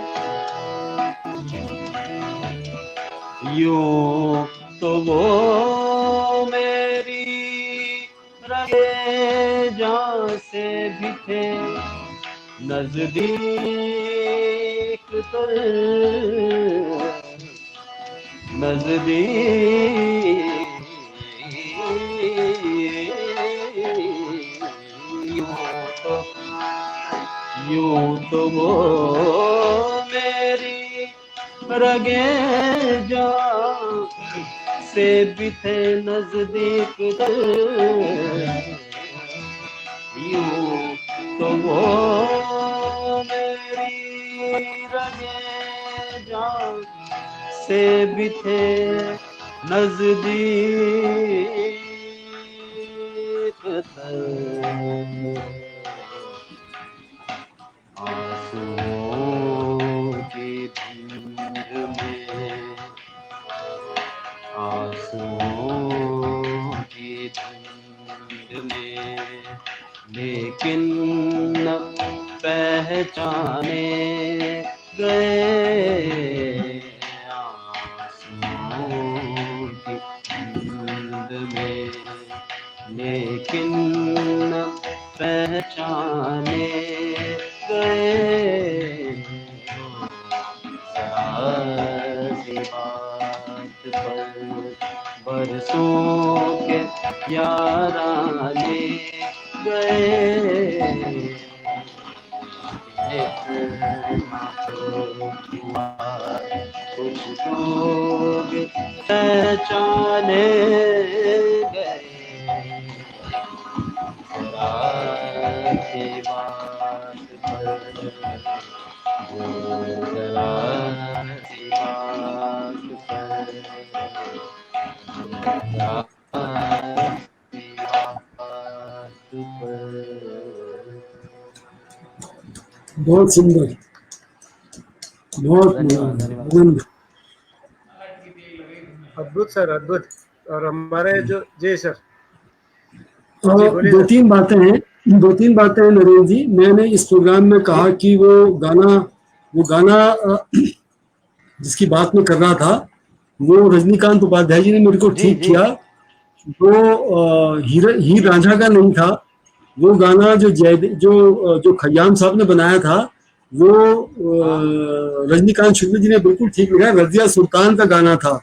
यूं तो वो मेरी रगे जान से भी थे नजदीक तर, यूं तो वो मेरी रगे जान से भी थे नजदीक तर, यूं तो वो मेरी रगे जान से भी थे नजदीक तर। आंसुओं की धुंध में, आंसुओं की धुंध में, लेकिन न पहचाने गए। आंसुओं की धुंध में, लेकिन न पहचाने गए। सी बात पर बरसों के याराने गए। कुछ लोग पहचाने गए। की बात पर जरा सी बात पर जरा सी बात पर। बहुत सुंदर, बहुत धन्यवाद धन्यवाद। आनंद। अद्भुत सर, अद्भुत। और हमारे जो जी सर, और बोलिए दो सर। तीन बातें हैं नरेंद्र जी। मैंने इस प्रोग्राम में कहा कि वो गाना जिसकी बात मैं कर रहा था, वो रजनीकांत उपाध्याय जी ने मेरे को जी ठीक जी किया। वो हीर रांझा का नहीं था। वो गाना जो खयाम साहब ने बनाया था, वो रजनीकांत शुक्ल जी ने बिल्कुल ठीक लिखा। रजिया सुल्तान का गाना था।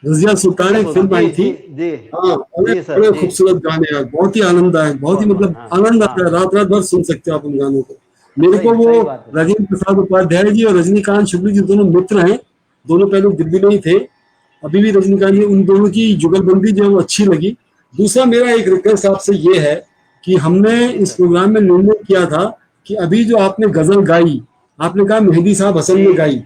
रजिया सुल्तान एक फिल्म आई जी थी। जी जी हाँ, बड़े जी सर बड़े जी। खूबसूरत गाने हैं, बहुत ही आनंददायक, बहुत ही बहुत बहुत मतलब हाँ आनंद हाँ आता है। रात रात भर सुन सकते हो आप उन गानों को। मेरे को सही वो सही बात है। राजेंद्र प्रसाद उपाध्याय जी और रजनीकांत शुक्ल जी दोनों मित्र हैं। दोनों पहले दिल्ली में ही थे, अभी भी रजनीकांत जी। उन दोनों की जुगलबंदी जो है वो अच्छी लगी। दूसरा मेरा एक रिक्वेस्ट आपसे ये है कि हमने जी इस सर प्रोग्राम में निर्णय किया था कि अभी जो आपने गजल गाई, आपने कहा मेहदी साहब हसन जी ने गाई,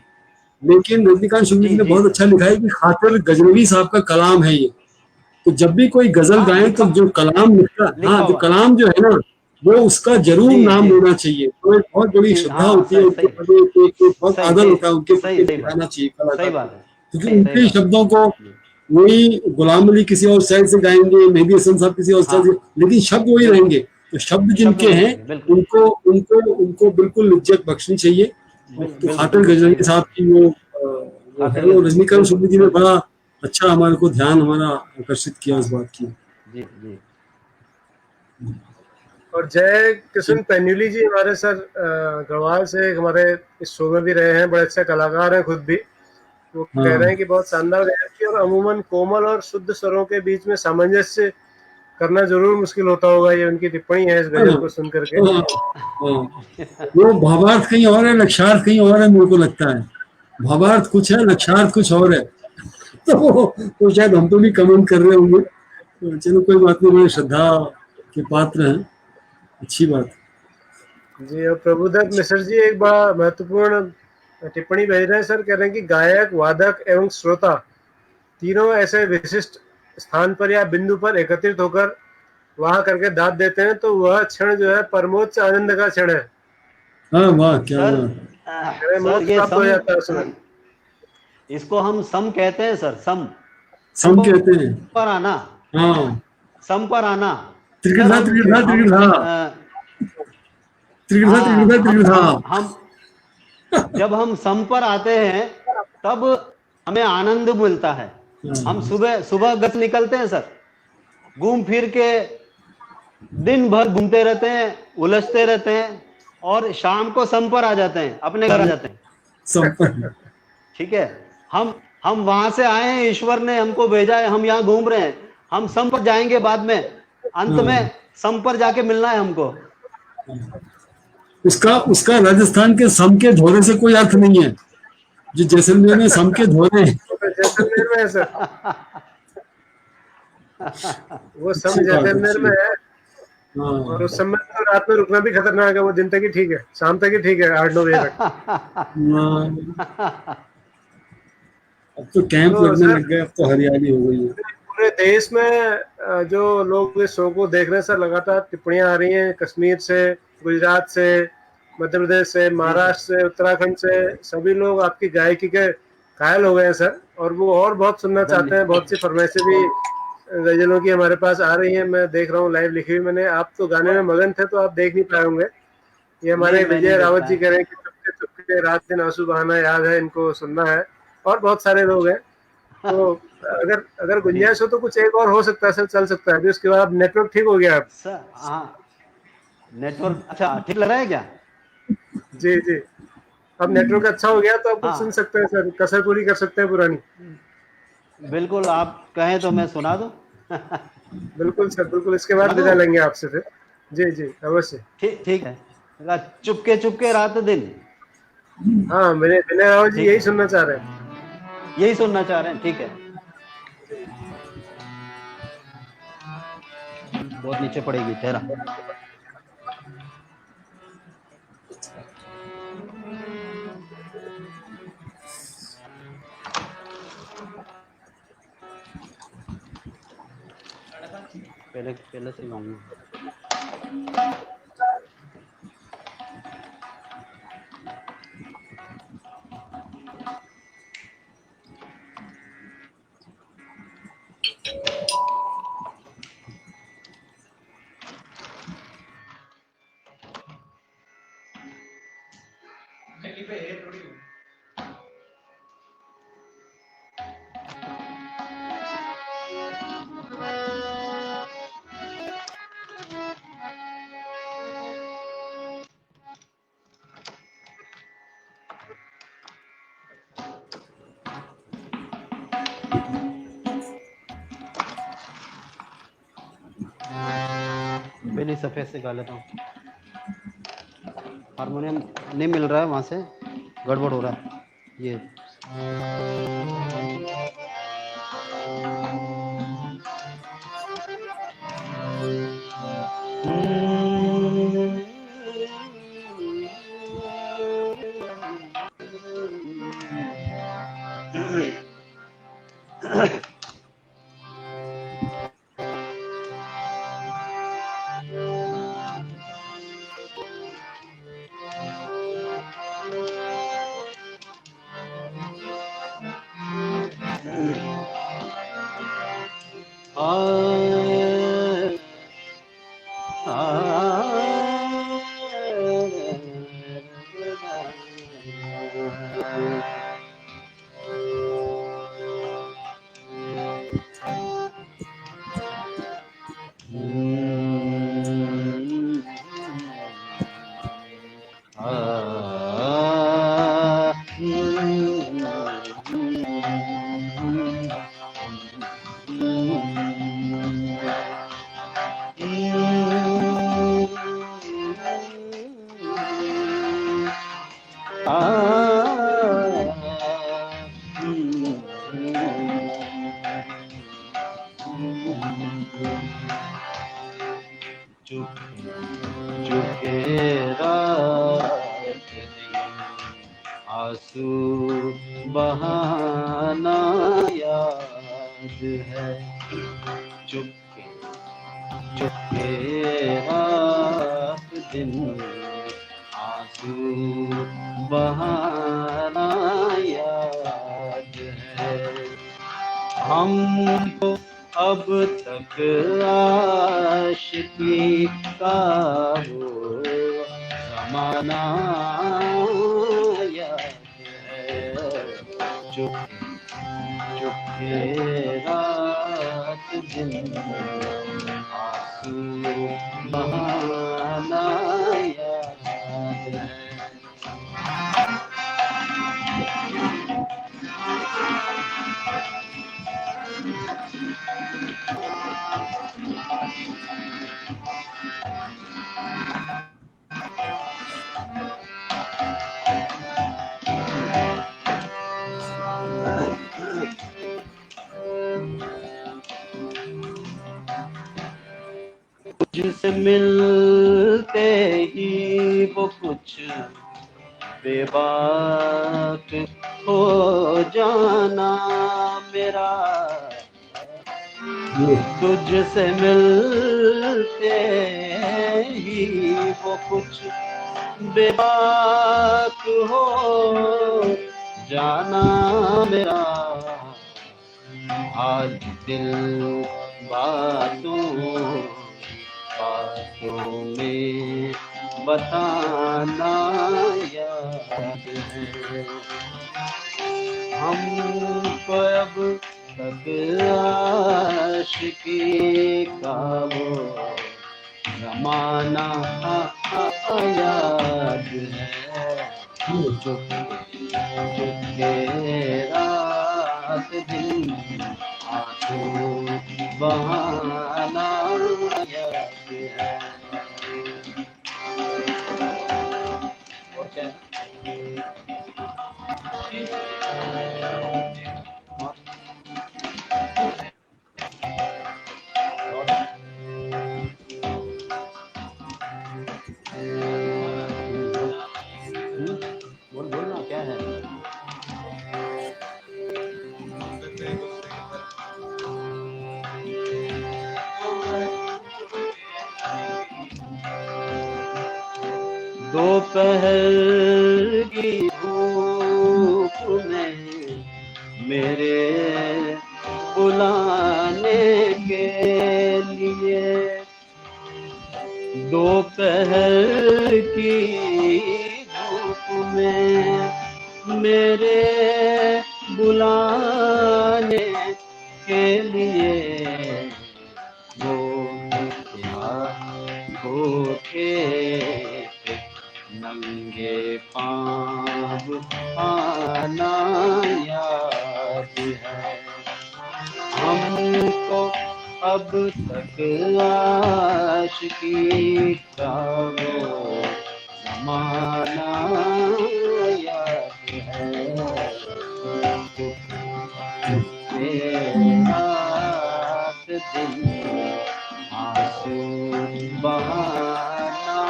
लेकिन रजनीकांत शुक्ल जी जी ने जी बहुत अच्छा लिखा है कि खातिर गजनवी साहब का कलाम है ये। तो जब भी कोई गजल हाँ गाए तो जो कलाम लिखता, लिखा हाँ, जो हुआ है। कलाम जो है ना, वो उसका जरूर जी नाम जी लेना चाहिए। तो एक बहुत बड़ी जी श्रद्धा हाँ होती है सही उनके सही प्रति, एक बहुत सही आदर सही होता है उनके सही प्रति, सही बात दिखाना चाहिए सही कलाकार को। बात है। क्योंकि सही उनके बात शब्दों को जी वही गुलाम अली किसी और स्टाइल से गाएंगे, मेहदी हसन साहब किसी और स्टाइल हाँ से, लेकिन शब्द वही बिल्कुल रहेंगे। तो शब्द शब्द जिनके वही हैं, रहेंगे बिल्कुल उनको उनको उनको बिल्कुल इज्जत बख्शनी चाहिए। और तो बिल्कुल खातिर बिल्कुल सही गजनवी बात साहब है। की वो है, खातिर वो गजनवी रजनीकांत बिल्कुल शुक्ल जी ने बिल्कुल। बड़ा अच्छा हमारे को ध्यान हमारा आकर्षित किया हाँ उस बात की। जी जी और जय किशन पेन्युली जी हमारे सर गढ़वाल से हमारे इस शो में भी रहे हैं, बड़े अच्छे कलाकार हैं खुद भी। वो कह हाँ रहे हैं कि बहुत शानदार गायन की, और अमूमन कोमल और शुद्ध स्वरों के बीच में सामंजस्य करना जरूर मुश्किल होता होगा। ये उनकी टिप्पणी है इस हाँ गजल को सुन करके। हाँ हाँ। वो भावार्थ कहीं और है, लक्ष्यार्थ कहीं और है, मेरे को लगता है। भावार्थ कुछ है, लक्ष्यार्थ कुछ और है। तो शायद हम तो भी कमेंट कर रहे होंगे। तो चलो कोई बात नहीं, बड़े श्रद्धा के पात्र हैं, अच्छी बात। जी, और प्रभुदत्त मिश्र जी एक बड़ा महत्वपूर्ण टिप्पणी भेज रहे हैं सर। कह रहे हैं कि गायक, वादक एवं श्रोता तीनों ऐसे विशिष्ट स्थान पर या बिंदु पर एकत्रित होकर वहां करके दाद देते हैं, तो वह क्षण जो है परमोच्च आनंद का क्षण है। हाँ वाह क्या सर बात। हमें सर मोक्ष ये प्राप्त हो सम, जाता है उसमें। इसको हम सम कहते हैं सर, सम सम कहते हैं। पर आना, हाँ सम पर आना। सर त्रिकटा हम त्रिकटा हम त्रिकटा त्रिकटा त्रिकटा हाँ, त्रिकटा। हम जब हम सम पर आते हैं तब हमें आनंद मिलता है। हम सुबह सुबह गत निकलते हैं सर, घूम फिर के दिन भर घूमते रहते हैं, उलझते रहते हैं, और शाम को सम पर आ जाते हैं, अपने घर आ जाते हैं। संपन्न। ठीक है, हम वहां से आए हैं, ईश्वर ने हमको भेजा है, हम यहाँ घूम रहे हैं, हम सम पर जाएंगे बाद में, अंत में सम पर जाके मिलना है हमको। उसका उसका राजस्थान के सम के धोरे से कोई अर्थ नहीं है, जो जैसलमेर में सम के धोरे हैं। तो जैसलमेर में है सर, वो सम अच्छी बात, जैसलमेर अच्छी। में है। हाँ और उस समय तो रात में रुकना भी खतरनाक है, वो दिन तक ही ठीक है, शाम तक ही ठीक है, 8-9 बजे तक। हाँ, अब तो कैंप तो लगने सर लग गए, अब तो हरियाली हो गई है। पूरे देश में जो लोग इस शो को देख रहे हैं सर, लगातार टिप्पणियां आ रही हैं कश्मीर से, गुजरात से, मध्य प्रदेश से, महाराष्ट्र से, उत्तराखंड से, सभी लोग आपकी गायकी के कायल हो गए हैं सर, और वो और बहुत सुनना चाहते हैं। बहुत सी फरमाइशें भी गजलों की हमारे पास आ रही हैं, मैं देख रहा हूँ लाइव लिखी हुई मैंने। आप तो गाने में मगन थे तो आप देख नहीं पाए होंगे। ये हमारे नहीं, मैं विजय नहीं रावत देखता जी है। कह रहे हैं कि चुपके चुपके रात दिन आंसू बहाना याद है, इनको सुनना है, और बहुत सारे लोग हैं। तो अगर अगर ठीक गुंजाइश हो तो कुछ एक और हो सकता है सर, चल सकता है अभी, उसके बाद नेटवर्क ठीक हो गया अब। सर, हाँ, नेटवर्क अच्छा ठीक लग रहा है क्या? जी जी, अब नेटवर्क अच्छा हो गया तो आप कुछ सुन हाँ, सकते हैं सर, कसर पूरी कर सकते हैं पुरानी। बिल्कुल, आप कहें तो मैं सुना दूं। बिल्कुल सर, बिल्कुल, इसके बाद सुना विदा दूं? लेंगे आपसे फिर। जी जी अवश्य। ठीक ठीक है। चुपके चुपके रात दिन, हाँ, मेरे विनय रावत जी ठीक यही है, सुनना चाह रहे हैं। यही सुनना चाह रहे हैं, ठीक है। बहुत नीचे पड़ेगी ठहरा। पहले पहले से गाऊंगा। पहले सफेद से गा लेता हूँ, हारमोनियम नहीं मिल रहा है, वहां से गड़बड़ हो रहा है ये। आंसू बहाना याद है, चुपके चुपके दिन आंसू बहाना याद है। हमको अब तक आशिकी का वो ज़माना याद है। चुप चुपके रात दिन आंसू बहाना याद है। तुझसे मिलते ही वो कुछ बेबाक हो जाना मेरा। तुझसे मिलते ही वो कुछ बेबाक हो जाना मेरा। आज दिल बातों में बताना याद है। हमको अब तक आशिकी का वो ज़माना याद है। चुपके रात दिन आंसू बहाना याद है। बोलना क्या है? दोपहर की धूप में मेरे बुलाने के लिए, दोपहर की धूप में मेरे बुलाने के लिए वो होके नंगे पाँव आना याद है। हमको अब तक आशिकी का वो ज़माना याद है। रात दिन आंसू बहाना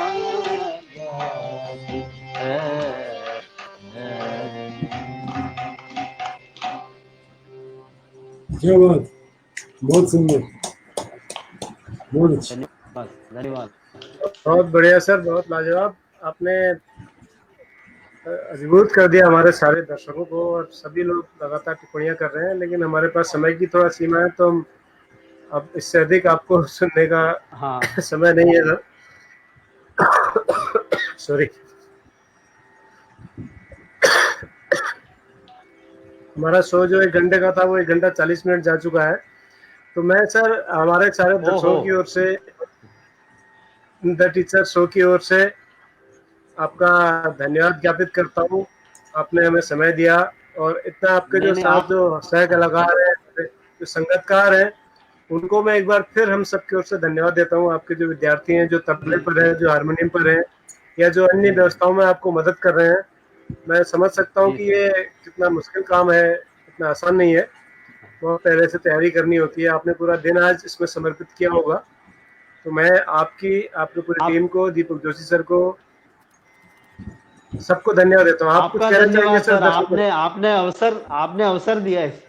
याद है। क्या बात, बहुत सुंदर, बहुत अच्छा। धन्यवाद धन्यवाद। बहुत बढ़िया सर, बहुत लाजवाब। आपने अभिभूत कर दिया हमारे सारे दर्शकों को, और सभी लोग लगातार टिप्पणियां कर रहे हैं, लेकिन हमारे पास समय की थोड़ा सीमा है, तो हम अब इससे अधिक आपको सुनने का हाँ समय नहीं है सर। सॉरी। हमारा शो जो 1 घंटे का था वो 1 घंटा 40 मिनट जा चुका है। तो मैं सर हमारे सारे दर्शकों की ओर से, द टीचर शो की ओर से आपका धन्यवाद ज्ञापित करता हूँ। आपने हमें समय दिया, और इतना आपके जो साथ जो सह कलाकार हैं, जो संगतकार हैं, उनको मैं एक बार फिर हम सबकी ओर से धन्यवाद देता हूँ। आपके जो विद्यार्थी हैं, जो तबले पर हैं, जो हारमोनियम पर हैं, या जो अन्य व्यवस्थाओं में आपको मदद कर रहे हैं, मैं समझ सकता हूँ कि ये कितना मुश्किल काम है, इतना आसान नहीं है। बहुत पहले से तैयारी करनी होती है। आपने पूरा दिन आज इसमें समर्पित किया होगा। तो मैं आपकी पूरी टीम को, दीपक जोशी सर को, सबको धन्यवाद देता हूँ। आप कुछ कहना चाहेंगे सर? आपने अवसर दिया है।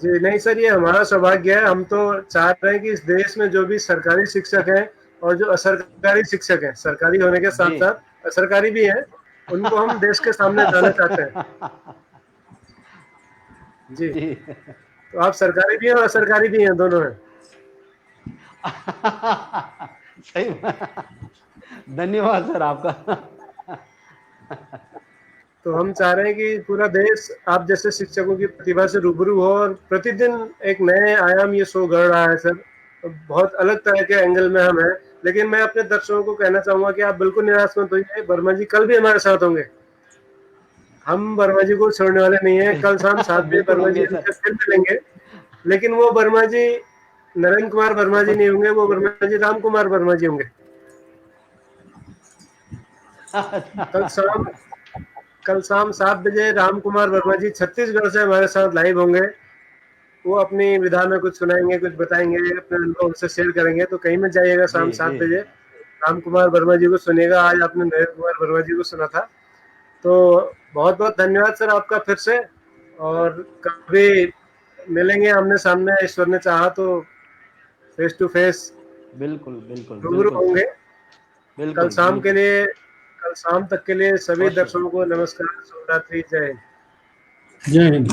जी नहीं सर, ये हमारा सौभाग्य है। हम तो चाह रहे हैं कि इस देश में जो भी सरकारी शिक्षक हैं और जो असरकारी शिक्षक हैं, सरकारी होने के साथ जी। साथ असरकारी भी हैं, उनको हम देश के सामने लाना चाहते हैं। जी, जी। तो आप सरकारी भी हैं और असरकारी भी हैं, दोनों हैं। सही धन्यवाद सर आपका। तो हम चाह रहे हैं कि पूरा देश आप जैसे शिक्षकों की प्रतिभा से रूबरू हो, और प्रतिदिन एक नए आयाम ये शो गढ़ रहा है सर। बहुत अलग तरह के एंगल में हम हैं, लेकिन मैं अपने दर्शकों को कहना चाहूंगा कि आप बिल्कुल निराश मत होइए। वर्मा जी कल भी हमारे साथ होंगे। हम वर्मा जी को छोड़ने वाले नहीं है। कल शाम 7 बजे बिल्कुल वर्मा जी होंगे सर। हमसे फिर मिलेंगे, लेकिन वो वर्मा जी नरेंद्र कुमार वर्मा जी नहीं होंगे, वो वर्मा जी राम कुमार वर्मा जी होंगे। कल शाम 7 बजे राम कुमार वर्मा जी छत्तीसगढ़ से हमारे साथ लाइव होंगे। वो अपनी विधा में कुछ सुनाएंगे, कुछ बताएंगे, अपने अनुभव हमसे शेयर करेंगे। तो कहीं मत जाइएगा, शाम जी 7 जी। बजे राम कुमार वर्मा जी को सुनिएगा। आज आपने नरेंद्र कुमार वर्मा जी को सुना था। तो बहुत बहुत धन्यवाद सर आपका फिर से, और कभी मिलेंगे आमने सामने, ईश्वर ने चाहा तो फेस टू फेस बिल्कुल बिल्कुल रूबरू बिल्कुल होंगे। सर। बिल्कुल बिल्कुल। कल शाम तक के लिए सभी अवश्य। दर्शकों को नमस्कार, शुभ रात्रि, जय हिंद। जय हिंद।